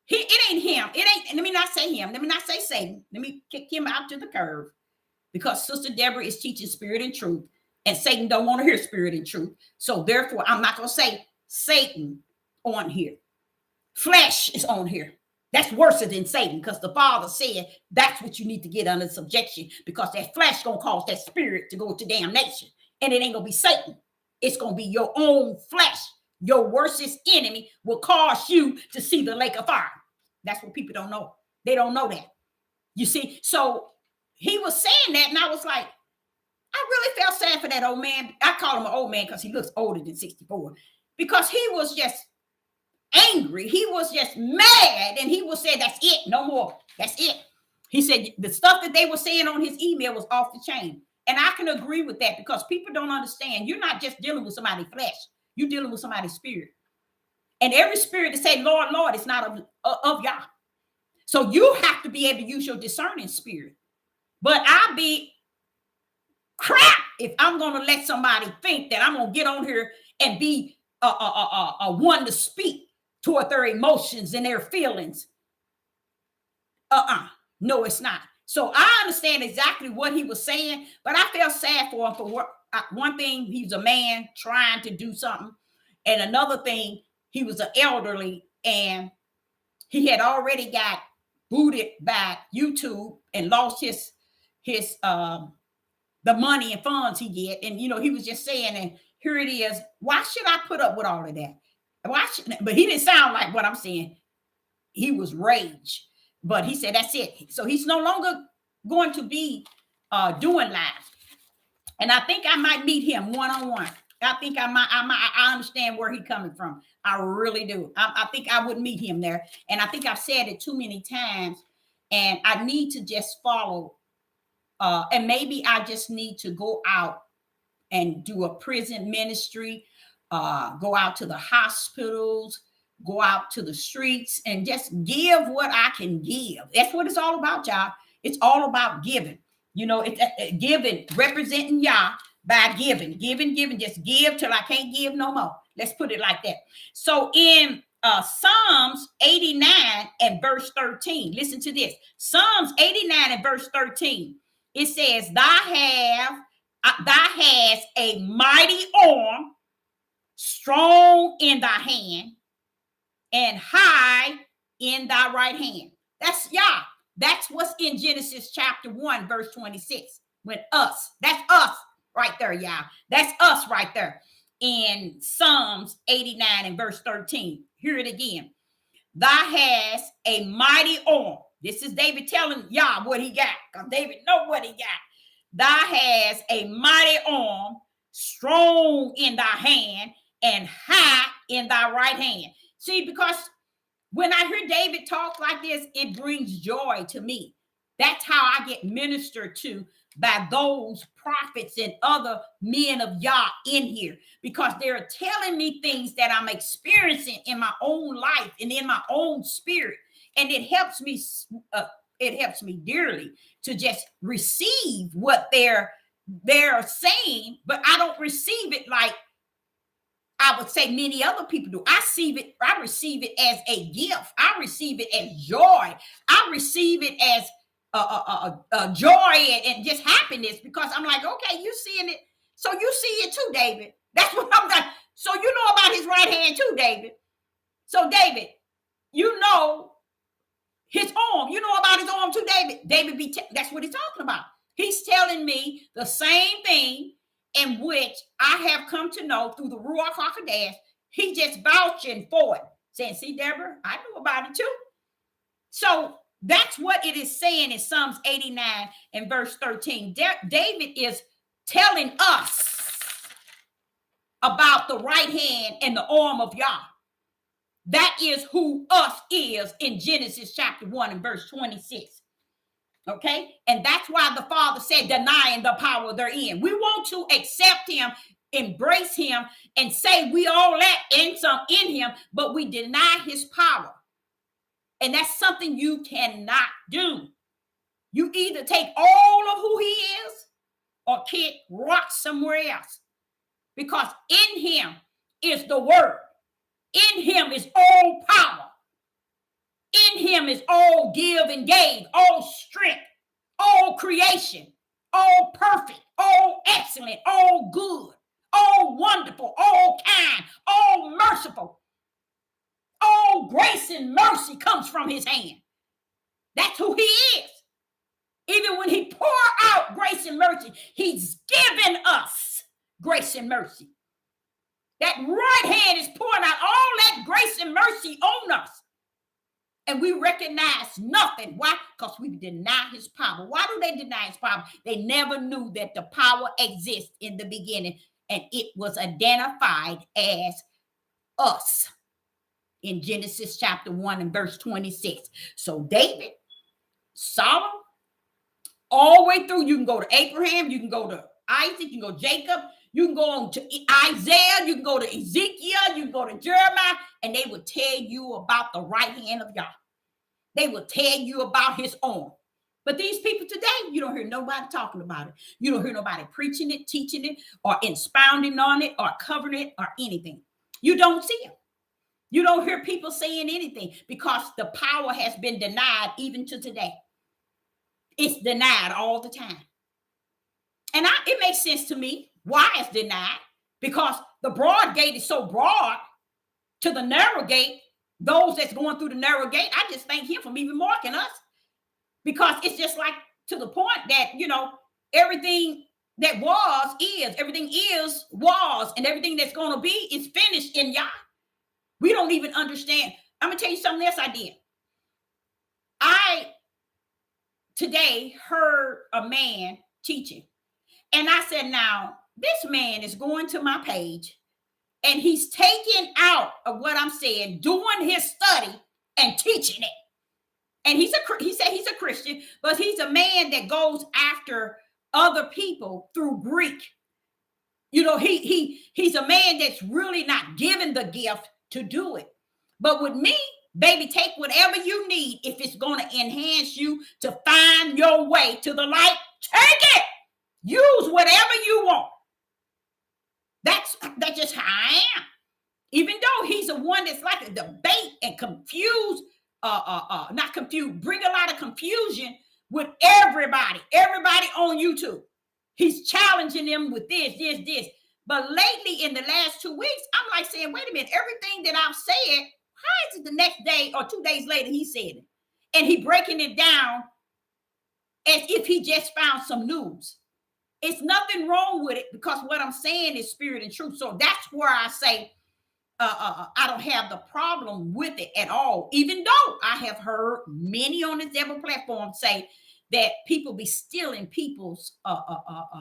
It ain't him. It ain't. Let me not say him. Let me not say Satan. Let me kick him out to the curb, because Sister Deborah is teaching spirit and truth, and Satan don't want to hear spirit and truth. So therefore, I'm not going to say Satan on here. Flesh is on here. That's worse than Satan, because the Father said that's what you need to get under subjection, because that flesh going to cause that spirit to go to damnation. And it ain't going to be Satan. It's going to be your own flesh. Your worstest enemy will cause you to see the lake of fire. That's what people don't know. They don't know that. You see? So he was saying that, and I was like, I really felt sad for that old man. I call him an old man because he looks older than 64. Because he was just angry. He was just mad. And he was saying, that's it. No more. That's it. He said the stuff that they were saying on his email was off the chain. And I can agree with that, because people don't understand. You're not just dealing with somebody's flesh. You're dealing with somebody's spirit. And every spirit that say, Lord, Lord, is not of Yah. So you have to be able to use your discerning spirit. But I'll be crap if I'm going to let somebody think that I'm going to get on here and be a one to speak toward their emotions and their feelings. No, it's not. So I understand exactly what he was saying, but I felt sad for him for what, one thing, he's a man trying to do something, and another thing, he was an elderly, and he had already got booted by YouTube and lost his the money and funds he get. And he was just saying, and here it is. Why should I put up with all of that? Why should? But he didn't sound like what I'm saying. He was rage, but he said that's it. So he's no longer going to be doing live. And I think I might meet him one-on-one. I think I understand where he's coming from. I really do. I think I would meet him there. And I think I've said it too many times. And I need to just follow. And maybe I just need to go out and do a prison ministry, go out to the hospitals, go out to the streets, and just give what I can give. That's what it's all about, y'all. It's all about giving. It's giving, representing Yah by giving, just give till I can't give no more. Let's put it like that. So in Psalms 89 and verse 13, listen to this. Psalms 89 and verse 13, it says, thou hast a mighty arm, strong in thy hand, and high in thy right hand. That's Yah. That's what's in Genesis chapter 1, verse 26. That's us right there, y'all. That's us right there. In Psalms 89 and verse 13. Hear it again. Thou hast a mighty arm. This is David telling Yah what he got, because David know what he got. Thou hast a mighty arm, strong in thy hand, and high in thy right hand. See, because when I hear David talk like this, it brings joy to me. That's how I get ministered to by those prophets and other men of Yah in here, because they're telling me things that I'm experiencing in my own life and in my own spirit. And it helps me dearly to just receive what they're saying, but I don't receive it like I would say many other people do. I receive it as a gift. I receive it as joy. I receive it as a joy and just happiness, because I'm like, okay, you seeing it, so you see it too, David. That's what I'm like. So you know about his right hand too, David. So David, you know his arm. You know about his arm too, David. That's what he's talking about. He's telling me the same thing in which I have come to know through the Ruach HaKodesh. He just vouching for it, saying, see, Deborah, I knew about it too. So that's what it is saying in Psalms 89 and verse 13. David is telling us about the right hand and the arm of Yah. That is who us is in Genesis chapter 1 and verse 26. Okay, and that's why the Father said, denying the power therein. We want to accept him, embrace him, and say we all that in him, but we deny his power. And that's something you cannot do. You either take all of who he is or kick rocks somewhere else, because in him is the word. In him is all power. In him is all give and gave, all strength, all creation, all perfect, all excellent, all good, all wonderful, all kind, all merciful. All grace and mercy comes from his hand. That's who he is. Even when he pour out grace and mercy, he's given us grace and mercy. That right hand is pouring out all that grace and mercy on us. And we recognize nothing. Why? Because we deny his power. Why do they deny his power? They never knew that the power exists in the beginning, and it was identified as us in Genesis chapter 1 and verse 26. So David, Solomon, all the way through, you can go to Abraham, you can go to Isaac, you can go to Jacob, you can go on to Isaiah, you can go to Ezekiel, you can go to Jeremiah, and they will tell you about the right hand of Yah. They will tell you about his arm. But these people today, you don't hear nobody talking about it. You don't hear nobody preaching it, teaching it, or expounding on it, or covering it, or anything. You don't see it. You don't hear people saying anything because the power has been denied even to today. It's denied all the time. And it makes sense to me why it's denied, because the broad gate is so broad to the narrow gate. Those that's going through the narrow gate, I just thank him for even marking us, because it's just like to the point that, everything that was is, everything is, was, and everything that's going to be is finished in Yah. We don't even understand. I'm going to tell you something else I did. I today heard a man teaching, and I said, now, this man is going to my page, and he's taking out of what I'm saying, doing his study and teaching it. And he said he's a Christian, but he's a man that goes after other people through Greek. He's a man that's really not given the gift to do it. But with me, baby, take whatever you need. If it's going to enhance you to find your way to the light, take it. Use whatever you want. That's just how I am. Even though he's the one that's like a debate and confuse, not confused, bring a lot of confusion with everybody on YouTube. He's challenging them with this. But lately, in the last 2 weeks, I'm like saying, wait a minute, everything that I've said, how is it the next day or 2 days later he said it? And he breaking it down as if he just found some news. It's nothing wrong with it, because what I'm saying is spirit and truth. So that's where I say I don't have the problem with it at all, even though I have heard many on this devil platform say that people be stealing people's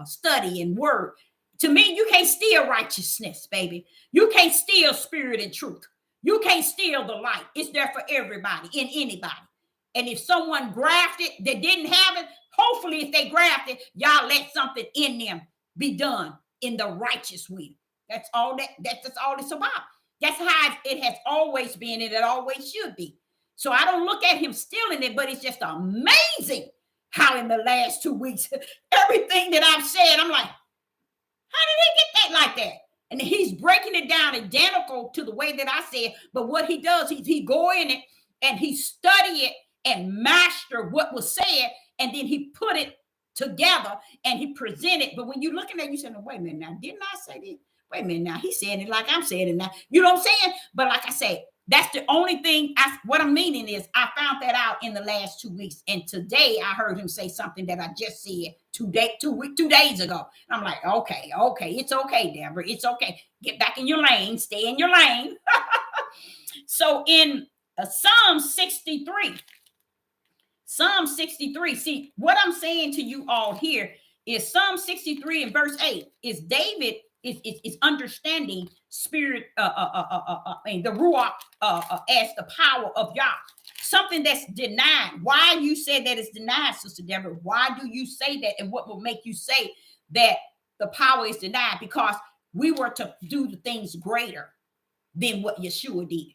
study and word. To me, you can't steal righteousness, baby. You can't steal spirit and truth. You can't steal the light. It's there for everybody and anybody. And if someone grafted that didn't have it, hopefully if they grafted, y'all let something in them be done in the righteous will. That's all it's about. That's how it has always been, and it always should be. So I don't look at him stealing it, but it's just amazing how in the last 2 weeks, everything that I've said, I'm like, how did he get that like that? And he's breaking it down identical to the way that I said. But what he does, he go in it and he study it and master what was said, and then he put it together and he present it. But when you're looking at it, you say, no, wait a minute now, didn't I say this? Wait a minute now, he's saying it like I'm saying it now. You know what I'm saying? But like I say, that's the only thing. What I'm meaning is I found that out in the last 2 weeks. And today I heard him say something that I just said 2 days ago. I'm like, okay, it's okay, Deborah. It's okay. Get back in your lane. Stay in your lane. So in Psalm 63, see, what I'm saying to you all here is Psalm 63 and verse 8 is David is understanding spirit, the Ruach as the power of Yah. Something that's denied. Why you say that it's denied, Sister Deborah? Why do you say that? And what will make you say that the power is denied? Because we were to do the things greater than what Yeshua did.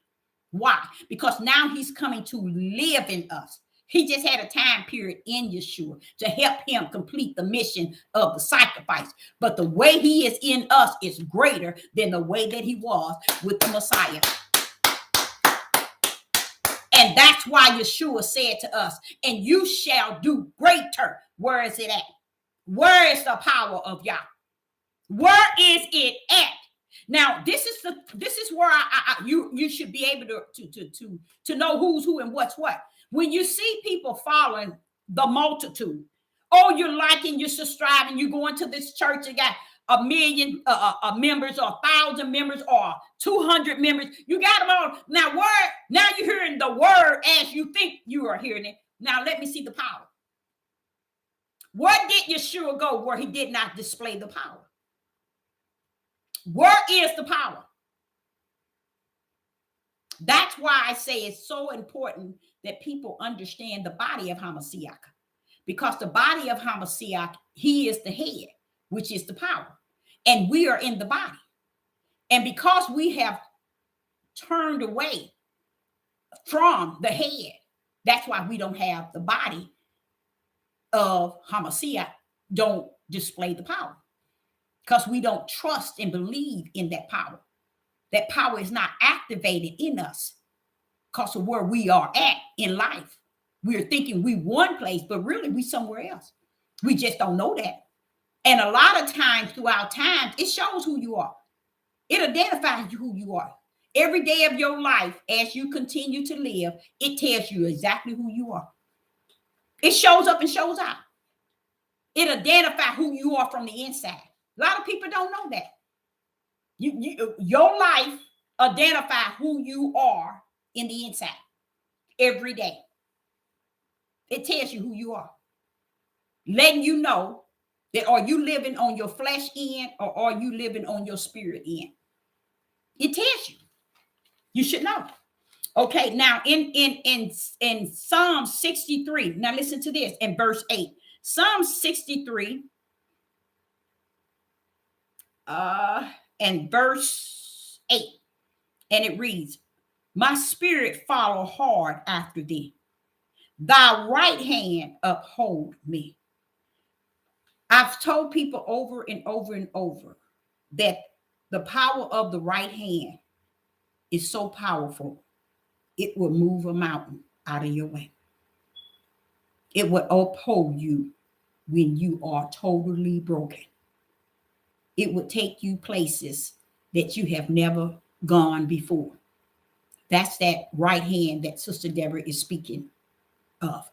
Why? Because now he's coming to live in us. He just had a time period in Yeshua to help him complete the mission of the sacrifice. But the way he is in us is greater than the way that he was with the Messiah. And that's why Yeshua said to us, and you shall do greater. Where is it at? Where is the power of Yah? Where is it at? Now, this is where you should be able to know who's who and what's what. When you see people following the multitude, oh, you're liking, you're subscribing, you're going to this church, you got 1 million members or 1,000 members or 200 members, you got them all. Now you're hearing the word as you think you are hearing it. Now let me see the power. Where did Yeshua go where he did not display the power? Where is the power? That's why I say it's so important that people understand the body of Hamashiach. Because the body of Hamashiach, he is the head, which is the power. And we are in the body. And because we have turned away from the head, that's why we don't have the body of Hamashiach don't display the power because we don't trust and believe in that power. That power is not activated in us because of where we are at in life. We're thinking we one place, but really we somewhere else. We just don't know that. And a lot of times throughout time, it shows who you are. It identifies who you are. Every day of your life, as you continue to live, it tells you exactly who you are. It shows up and shows out. It identifies who you are from the inside. A lot of people don't know that. Your life identifies who you are in the inside every day. It tells you who you are, letting you know that are you living on your flesh end or are you living on your spirit end. It tells you. You should know. Okay, now in Psalm 63, now listen to this in verse 8. Psalm 63 and verse 8, and it reads, my spirit follow hard after thee. Thy right hand uphold me. I've told people over and over and over that the power of the right hand is so powerful, it will move a mountain out of your way. It will uphold you when you are totally broken. It would take you places that you have never gone before. That's that right hand that Sister Deborah is speaking of.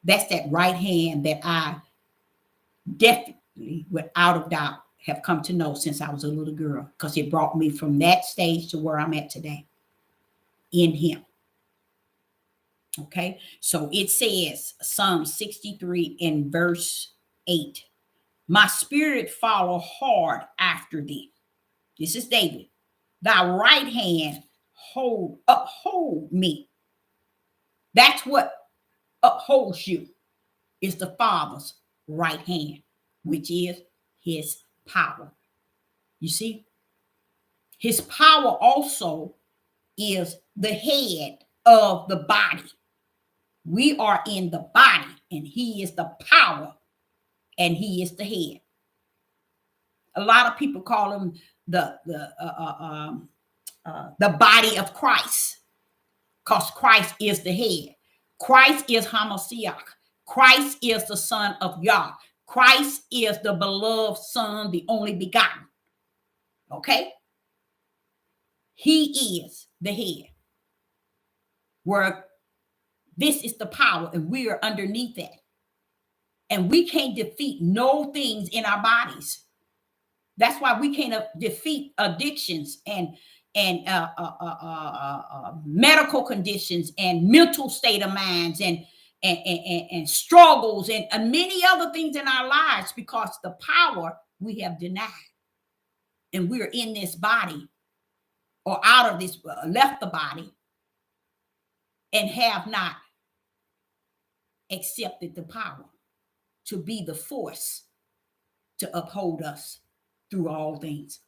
That's that right hand that I definitely, without a doubt, have come to know since I was a little girl, because it brought me from that stage to where I'm at today in him. Okay, so it says, Psalm 63 and verse 8, my spirit follow hard after thee. This is David. Thy right hand uphold me. That's what upholds you, is the Father's right hand, which is his power. You see, his power also is the head of the body. We are in the body, and he is the power, and he is the head. A lot of people call him the body of Christ, because Christ is the head. Christ is Hamashiach. Christ is the Son of Yah. Christ is the beloved Son, the only begotten. Okay? He is the head. Where this is the power, and we are underneath that. And we can't defeat no things in our bodies. That's why we can't defeat addictions and medical conditions and mental state of minds and struggles and many other things in our lives, because the power we have denied. And we're in this body, or out of this, left the body, and have not accepted the power to be the force to uphold us through all things,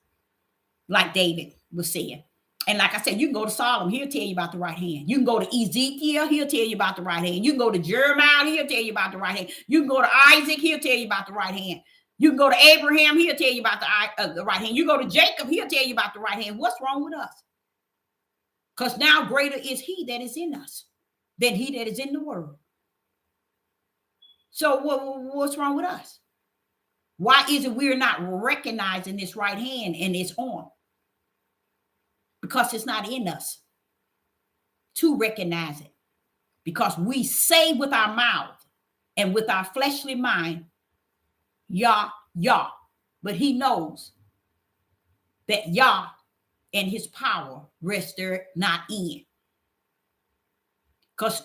like David was saying. And like I said, you can go to Solomon, he'll tell you about the right hand. You can go to Ezekiel, he'll tell you about the right hand. You can go to Jeremiah, he'll tell you about the right hand. You can go to Isaac, he'll tell you about the right hand. You can go to Abraham, he'll tell you about the right hand. You go to Jacob, he'll tell you about the right hand. What's wrong with us? Because now greater is he that is in us than he that is in the world. So what's wrong with us? Why is it we're not recognizing this right hand and its arm? Because it's not in us to recognize it. Because we say with our mouth and with our fleshly mind, Yah, Yah. But he knows that Yah and his power rest there not in. Because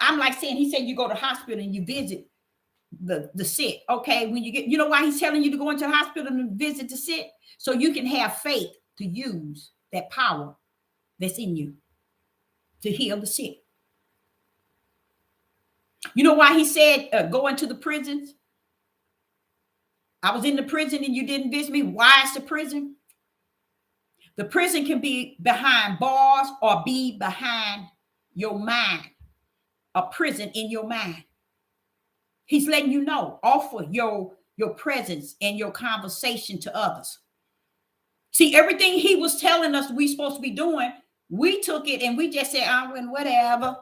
I'm like saying, he said you go to the hospital and you visit the sick. Okay, when you get, you know why he's telling you to go into the hospital and visit the sick? So you can have faith to use that power that's in you to heal the sick. You know why he said go into the prisons? I was in the prison and you didn't visit me. Why is the prison? The prison can be behind bars or be behind your mind. A prison in your mind. He's letting you know. Offer your presence and your conversation to others. See, everything he was telling us we supposed to be doing, we took it and we just said, "I win whatever.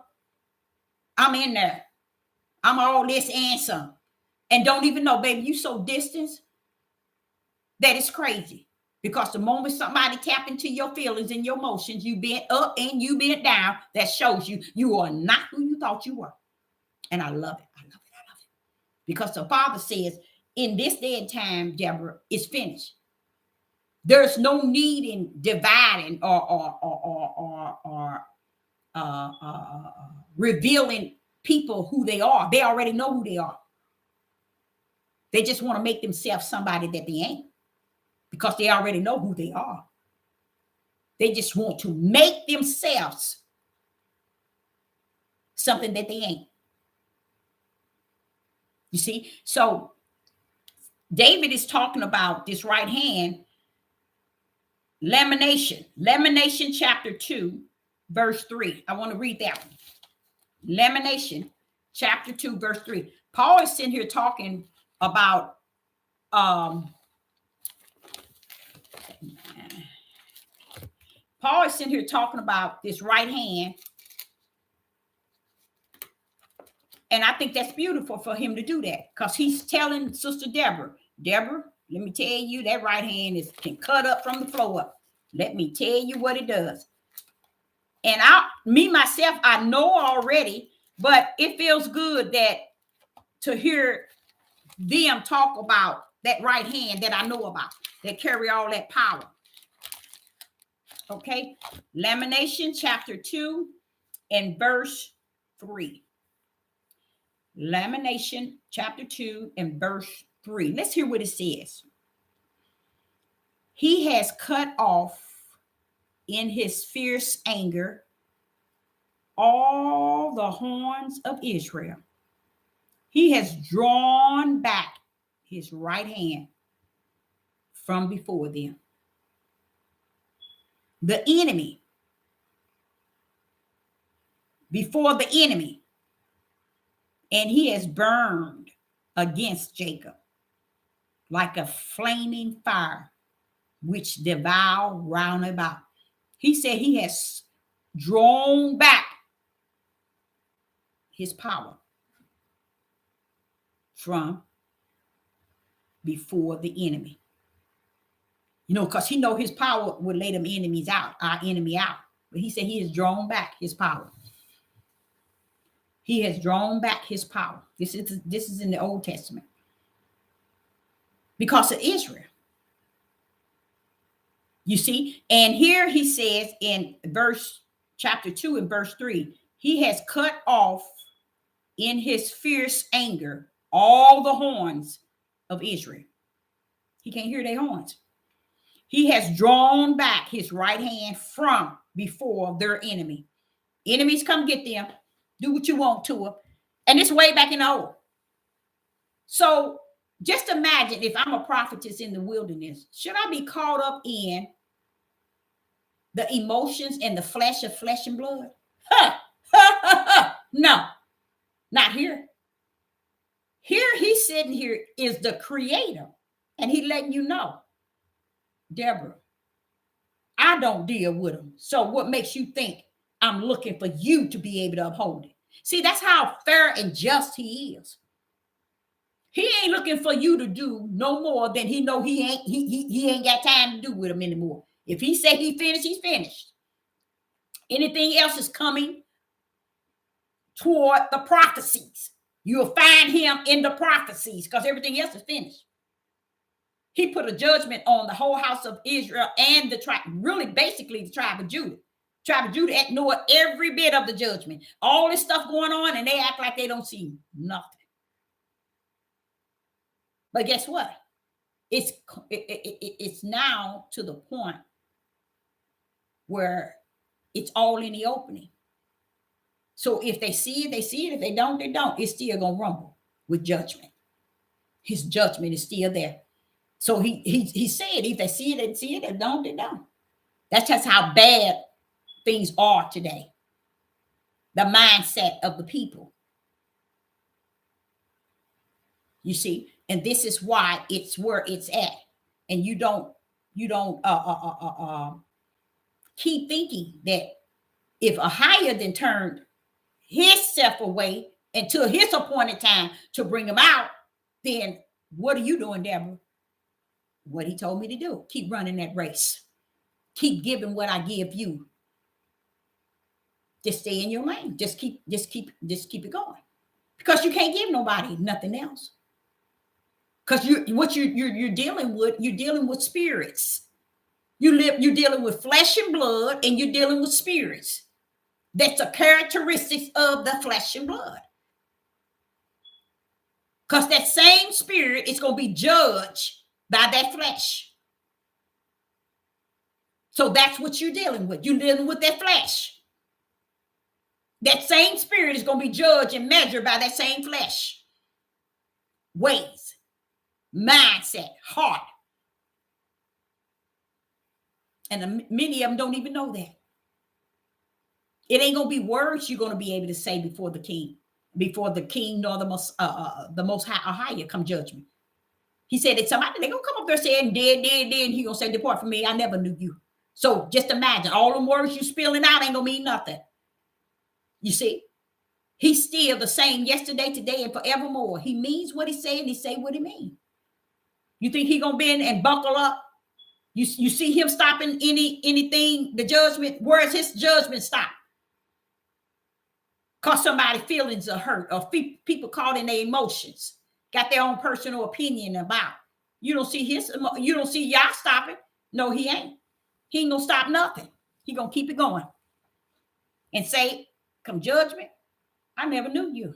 I'm in there. I'm all this and some." And don't even know, baby, you so distant that it's crazy. Because the moment somebody tap into your feelings and your emotions, you bent up and you bent down, that shows you are not who you thought you were. And I love it. I love it. I love it. Because the Father says, in this day and time, Deborah, it's finished. There's no need in dividing or revealing people who they are. They already know who they are. They just want to make themselves somebody that they ain't, because they already know who they are. They just want to make themselves something that they ain't. You see? So David is talking about this right hand. Lamentation chapter 2, verse 3. I want to read that one. Lamentation chapter 2, verse 3. Paul is sitting here talking about this right hand. And I think that's beautiful for him to do that, because he's telling Sister Deborah, let me tell you, that right hand can cut up from the floor up. Let me tell you what it does. And myself, I know already, but it feels good to hear them talk about that right hand that I know about, that carry all that power. Okay, Lamentation chapter 2 and verse 3. Lamentation chapter 2 and verse 3. Let's hear what it says. He has cut off in his fierce anger all the horns of Israel. He has drawn back his right hand from before them. The enemy, before the enemy, and he has burned against Jacob like a flaming fire, which devour round about. He said he has drawn back his power from before the enemy. You know, because he know his power would lay them enemies out, our enemy out. But he said he has drawn back his power. He has drawn back his power. This is in the Old Testament. Because of Israel. You see? And here he says in chapter 2 and verse 3, he has cut off in his fierce anger all the horns of Israel. He can't hear their horns. He has drawn back his right hand from before their enemy. Enemies come get them. Do what you want to them. And it's way back in the old. So just imagine if I'm a prophetess in the wilderness, should I be caught up in the emotions and the flesh of flesh and blood? No, not here. Here he's sitting here is the creator, and he letting you know, Deborah, I don't deal with them. So what makes you think I'm looking for you to be able to uphold it? See, that's how fair and just he is. He ain't looking for you to do no more than he know he ain't got time to do with him anymore. If he say he finished, he's finished. Anything else is coming toward the prophecies. You'll find him in the prophecies because everything else is finished. He put a judgment on the whole house of Israel and the tribe, really basically the tribe of Judah. Tribe of Judah ignored every bit of the judgment. All this stuff going on, and they act like they don't see nothing. But guess what? It's now to the point where it's all in the opening. So if they see it, they see it. If they don't, they don't. It's still going to rumble with judgment. His judgment is still there. So he said, if they see it, they see it. If they don't, they don't. That's just how bad things are today. The mindset of the people. You see, and this is why it's where it's at. And you don't keep thinking that if a higher than turned himself away until his appointed time to bring him out, then what are you doing, Deborah? What he told me to do. Keep running that race. Keep giving what I give you. Just stay in your lane. Just keep it going. Because you can't give nobody nothing else. Because you're dealing with spirits. You're dealing with flesh and blood, and you're dealing with spirits. That's a characteristic of the flesh and blood. Because that same spirit is going to be judged by that flesh. So that's what you're dealing with. You're dealing with that flesh. That same spirit is going to be judged and measured by that same flesh. Ways, mindset, heart. And many of them don't even know that. It ain't going to be words you're going to be able to say before the king nor the most high or higher come judgment. He said that somebody, they're going to come up there saying, dead, and he going to say, depart from me, I never knew you. So just imagine, all the words you spilling out ain't going to mean nothing. You see? He's still the same yesterday, today, and forevermore. He means what he say, and he say what he means. You think he going to bend and buckle up? You see him stopping anything, the judgment? Where's his judgment stop? Because somebody's feelings are hurt, or people caught in their emotions, got their own personal opinion about. You don't see Yah stopping. No, he ain't. He ain't gonna stop nothing. He gonna keep it going and say, come judgment, I never knew you.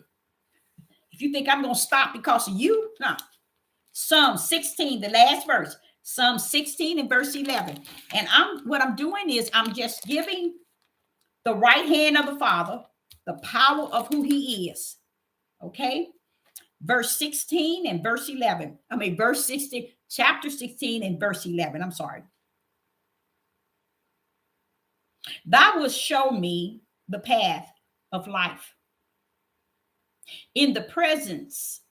If you think I'm gonna stop because of you, no. Psalm 16, the last verse, Psalm 16 and verse 11. And what I'm doing is I'm just giving the right hand of the Father the power of who he is. Okay? Verse 16 and verse 11. Verse 16, chapter 16 and verse 11. I'm sorry. Thou wilt show me the path of life. In the presence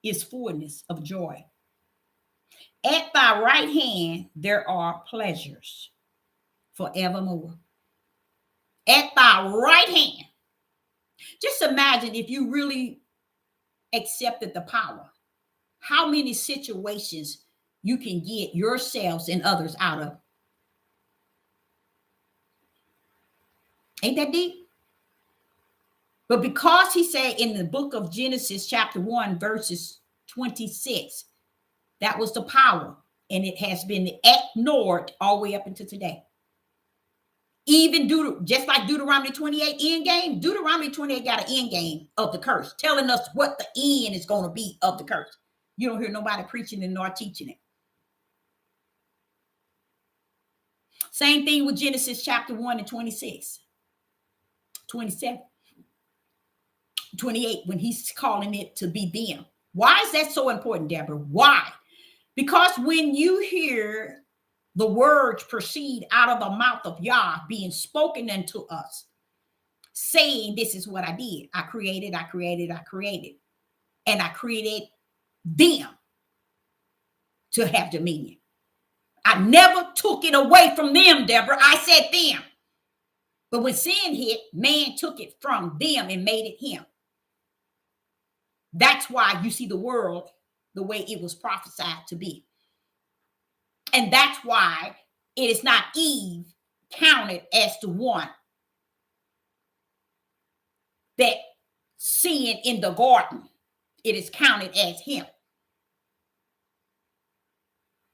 is fullness of joy. At thy right hand there are pleasures forevermore. At thy right hand. Just imagine if you really accepted the power, how many situations you can get yourselves and others out of. Ain't that deep? But because he said in the book of Genesis, chapter 1, verses 26, that was the power, and it has been ignored all the way up until today. Even just like Deuteronomy 28 end game, Deuteronomy 28 got an end game of the curse, telling us what the end is going to be of the curse. You don't hear nobody preaching and nor teaching it. Same thing with Genesis chapter 1 and 26, 27, 28, when he's calling it to be them. Why is that so important, Deborah? Why? Because when you hear the words proceed out of the mouth of Yah being spoken unto us, saying, this is what I did. I created. And I created them to have dominion. I never took it away from them, Deborah. I said them. But when sin hit, man took it from them and made it him. That's why you see the world the way it was prophesied to be. And that's why it is not Eve counted as the one that sinned in the garden. It is counted as him.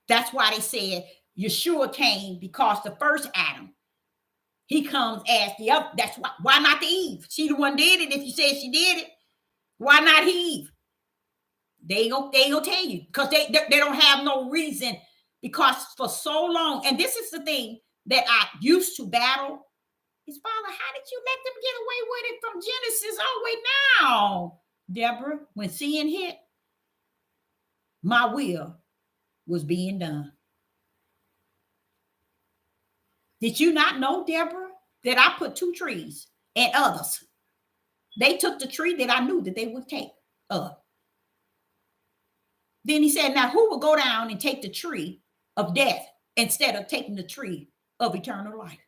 That's why they said Yeshua came, because the first Adam, he comes as the other. That's why not the Eve? She the one did it. If you said she did it, why not Eve? They ain't gonna tell you, because they don't have no reason. Because for so long, and this is the thing that I used to battle, is, Father, how did you let them get away with it from Genesis all the way now? Deborah, when sin hit, my will was being done. Did you not know, Deborah, that I put 2 trees and others? They took the tree that I knew that they would take up. Then he said, now who will go down and take the tree of death instead of taking the tree of eternal life?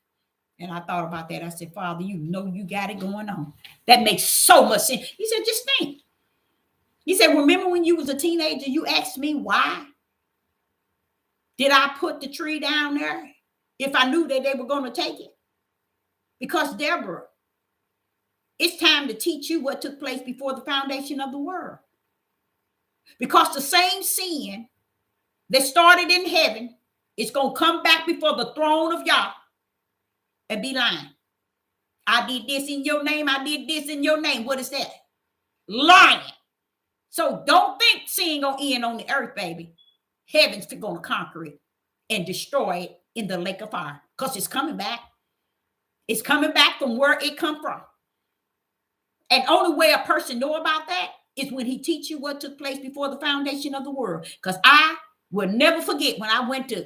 And I thought about that. I said, Father, you know you got it going on. That makes so much sense. He said, just think. He said, remember when you was a teenager, you asked me why did I put the tree down there if I knew that they were going to take it? Because, Deborah, it's time to teach you what took place before the foundation of the world. Because the same sin that started in heaven is going to come back before the throne of Yah and be lying. I did this in your name. I did this in your name. What is that? Lying. So don't think sin going to end on the earth, baby. Heaven's going to conquer it and destroy it in the lake of fire, because it's coming back. It's coming back from where it come from. And only way a person know about that is when he teach you what took place before the foundation of the world. Because I will never forget when I went to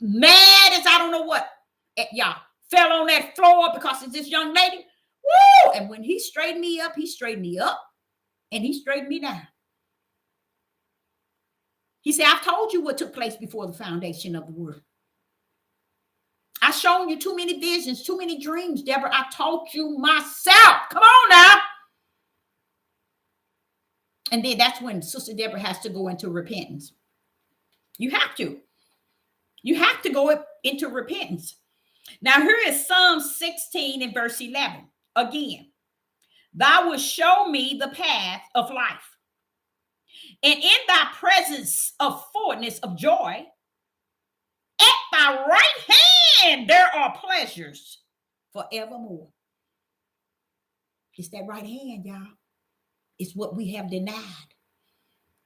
mad as I don't know what at y'all, fell on that floor because of this young lady. Woo! And when he straightened me up, and he straightened me down. He said, I've told you what took place before the foundation of the world. I've shown you too many visions, too many dreams, Deborah. I taught you myself. Come on now. And then that's when Sister Deborah has to go into repentance. You have to. You have to go into repentance. Now, here is Psalm 16 and verse 11. Again, thou wilt show me the path of life. And in thy presence of fullness of joy, at thy right hand there are pleasures forevermore. It's that right hand, y'all. It's what we have denied.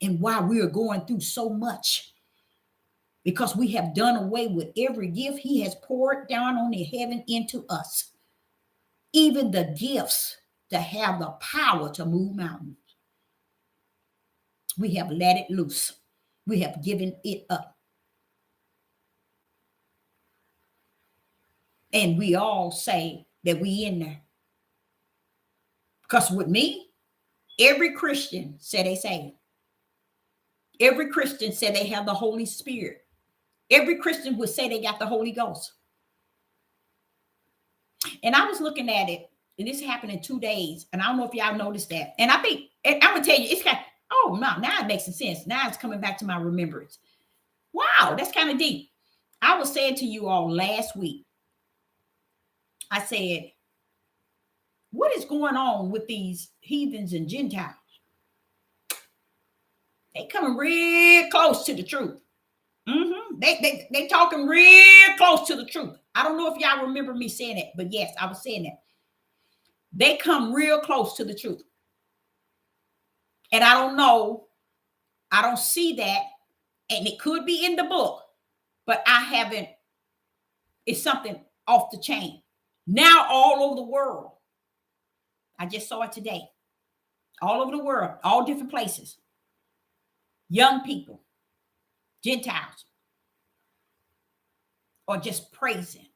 And why we are going through so much. Because we have done away with every gift he has poured down on the heaven into us. Even the gifts to have the power to move mountains. We have let it loose. We have given it up. And we all say that we in there. Because with me, every Christian said they saved. Every Christian said they have the Holy Spirit. Every Christian would say they got the Holy Ghost. And I was looking at it, and this happened in 2 days. And I don't know if y'all noticed that. And I think, and I'm going to tell you, it's kind of, oh, no, now it makes sense. Now it's coming back to my remembrance. Wow, that's kind of deep. I was saying to you all last week, I said, what is going on with these heathens and Gentiles? They coming real close to the truth. They talking real close to the truth. I don't know if y'all remember me saying it, but yes, I was saying that. They come real close to the truth. And I don't know. I don't see that. And it could be in the book, but I haven't. It's something off the chain. Now all over the world. I just saw it today. All over the world, all different places. Young people, Gentiles, are just praising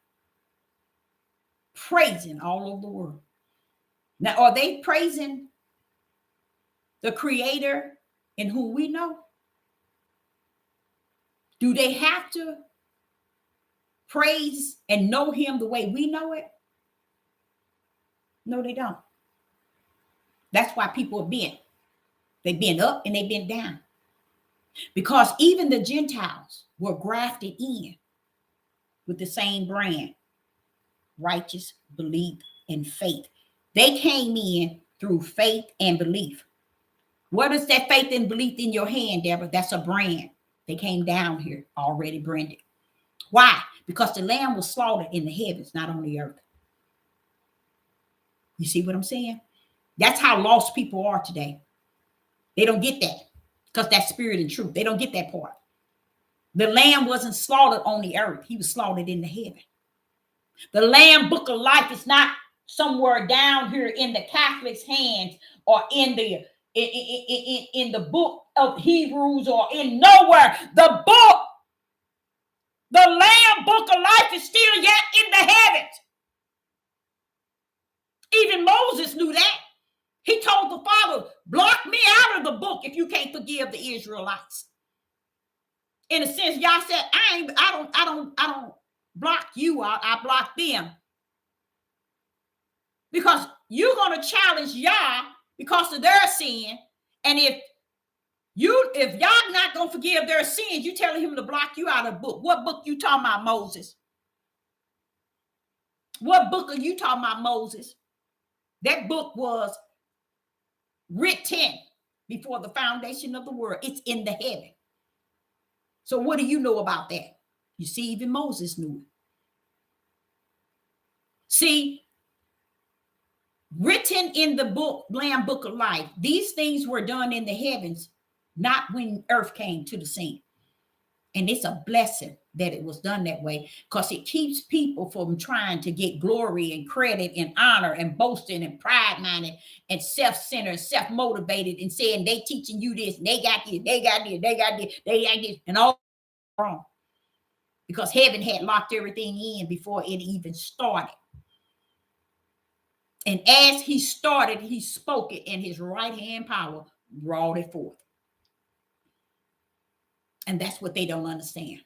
all over the world. Now, are they praising the Creator in whom we know? Do they have to praise and know him the way we know it? No, they don't. That's why people are bent. They've been up and they've been down. Because even the Gentiles were grafted in with the same brand, righteous belief and faith. They came in through faith and belief. What is that faith and belief in your hand, Deborah? That's a brand. They came down here already branded. Why? Because the lamb was slaughtered in the heavens, not on the earth. You see what I'm saying? That's how lost people are today. They don't get that. Because that's spirit and truth. They don't get that part. The lamb wasn't slaughtered on the earth. He was slaughtered in the heaven. The Lamb Book of Life is not somewhere down here in the Catholic's hands or in the book of Hebrews or in nowhere. The Lamb Book of Life is still yet in the heavens. Even Moses knew that. He told the Father, block me out of the book. book if you can't forgive the Israelites? In a sense, Yah said, I don't block you out, I block them. Because you're going to challenge Yah because of their sin. And if Yah not going to forgive their sins, you telling him to block you out of the book. What book you talking about, Moses? What book are you talking about, Moses? That book was written before the foundation of the world. It's in the heaven. So what do you know about that? You see, even Moses knew it. See, written in the book, Lamb Book of Life, these things were done in the heavens, not when earth came to the scene. And it's a blessing that it was done that way, because it keeps people from trying to get glory and credit and honor and boasting and pride-minded and self-centered, self-motivated, and saying they teaching you this, and they got this, they got this, they got this, they got this, and all wrong. Because heaven had locked everything in before it even started. And as he started, he spoke it, and his right hand power brought it forth. And that's what they don't understand.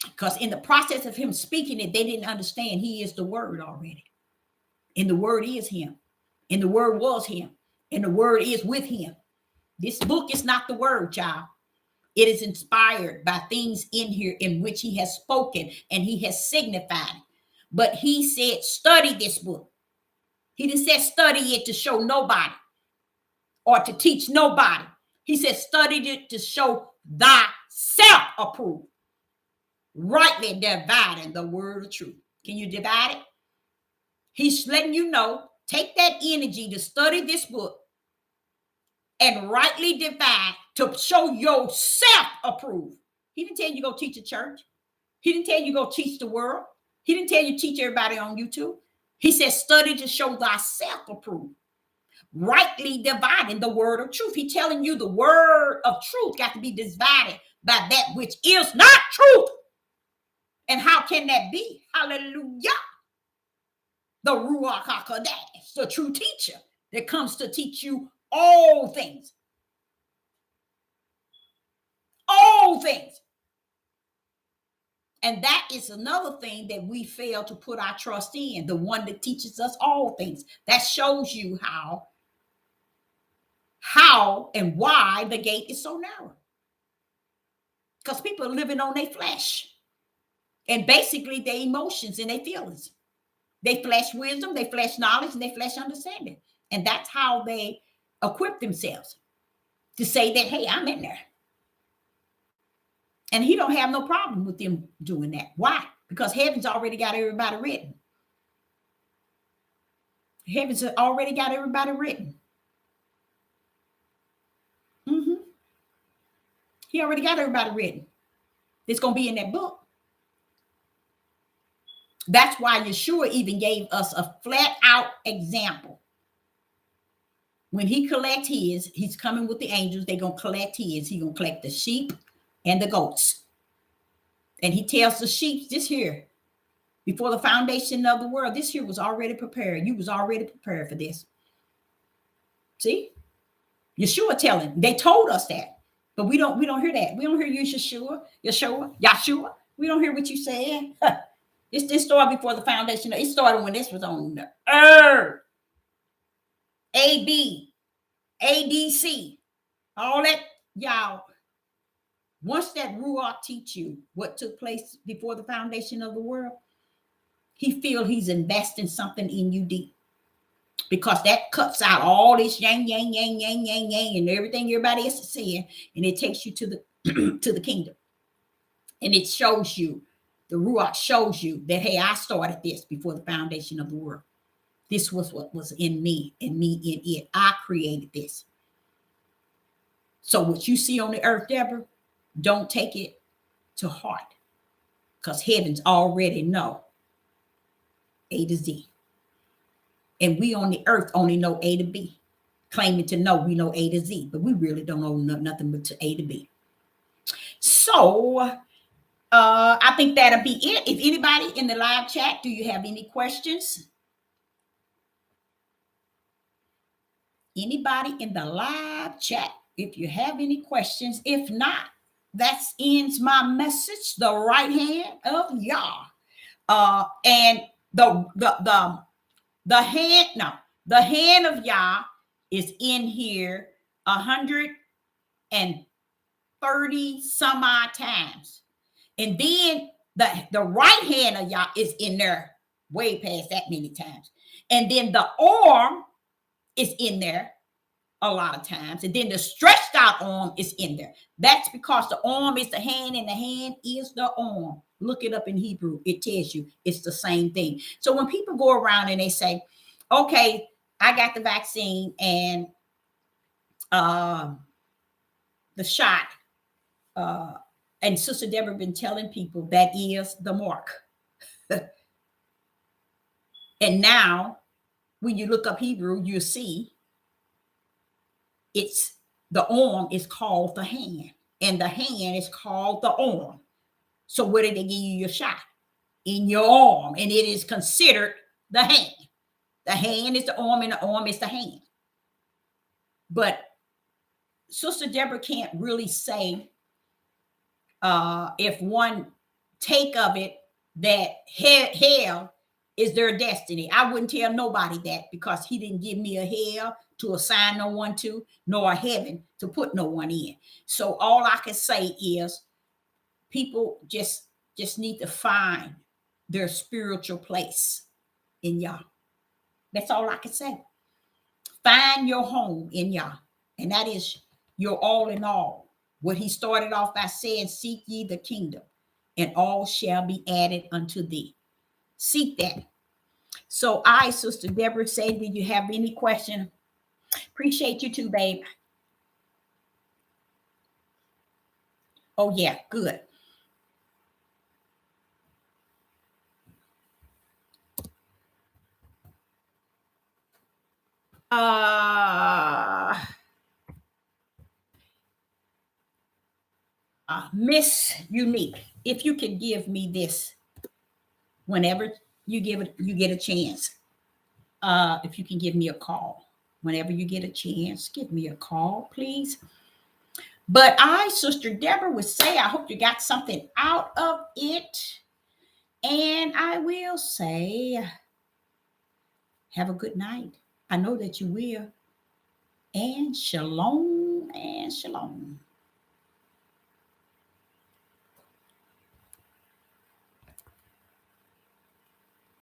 Because in the process of him speaking it, they didn't understand he is the word already. And the word is him. And the word was him. And the word is with him. This book is not the word, child. It is inspired by things in here in which he has spoken and he has signified. But he said, study this book. He didn't say study it to show nobody or to teach nobody. He said, study it to show thyself approved, rightly dividing the word of truth. Can you divide it? He's letting you know, take that energy to study this book and rightly divide to show yourself approved. He didn't tell you go teach a church. He didn't tell you go teach the world. He didn't tell you teach everybody on YouTube. He said, study to show thyself approved, rightly dividing the word of truth. He's telling you the word of truth got to be divided by that which is not truth. And how can that be? Hallelujah. The Ruach HaKodesh, the true teacher that comes to teach you all things. All things. And that is another thing that we fail to put our trust in, the one that teaches us all things. That shows you how and why the gate is so narrow. Because people are living on their flesh and basically their emotions and their feelings. They flesh wisdom, they flesh knowledge, and they flesh understanding. And that's how they equip themselves to say that, hey, I'm in there. And he don't have no problem with them doing that. Why? Because heaven's already got everybody written. Heaven's already got everybody written. He already got everybody written. It's going to be in that book. That's why Yeshua even gave us a flat out example. When he collects his, he's coming with the angels. They're going to collect his. He's going to collect the sheep and the goats. And he tells the sheep, this here, before the foundation of the world, this here was already prepared. You was already prepared for this. See? Yeshua telling. They told us that. But we don't hear that. We don't hear you, Yeshua. We don't hear what you said. This started before the foundation. It started when this was on the earth. AB, ADC, all that, y'all. Once that Ruach teach you what took place before the foundation of the world, he feel he's investing something in you deep. Because that cuts out all this yang, and everything everybody else is saying, and it takes you to the to the kingdom. And it shows you, the Ruach shows you that, hey, I started this before the foundation of the world. This was what was in me and me in it. I created this. So what you see on the earth, Deborah, don't take it to heart, because heavens already know A to Z. And we on the earth only know A to B, claiming to know we know A to Z, but we really don't know nothing but to A to B. So I think that'll be it. If anybody in the live chat, do you have any questions? Anybody in the live live chat if you have any questions. If not, that ends my message. The right hand of Yah. And the hand, no, the hand of Yah is in here 130 some odd times. And then the right hand of Yah is in there way past that many times. And then the arm is in there a lot of times. And then the stretched out arm is in there. That's because the arm is the hand and the hand is the arm. Look it up in Hebrew. It tells you it's the same thing. So when people go around and they say, okay, I got the vaccine and the shot, and Sister Deborah been telling people that is the mark. And now when you look up Hebrew, you'll see it's the arm is called the hand, and the hand is called the arm. So where did they give you your shot? In your arm, and it is considered the hand. The hand is the arm, and the arm is the hand. But Sister Deborah can't really say if one take of it that hell is their destiny. I wouldn't tell nobody that, because he didn't give me a hell to assign no one to, nor a heaven to put no one in. So all I can say is people just need to find their spiritual place in Yah. That's all I can say. Find your home in Yah, and that is your all in all. What he started off by saying, seek ye the kingdom, and all shall be added unto thee. Seek that. So I, Sister Deborah, say, did you have any question? Appreciate you too, babe. Oh, yeah, good. Miss Unique, if you could give me this whenever you get a chance. If you can give me a call. Whenever you get a chance, give me a call, please. But I, Sister Deborah, would say, I hope you got something out of it. And I will say, have a good night. I know that you will. And shalom and shalom.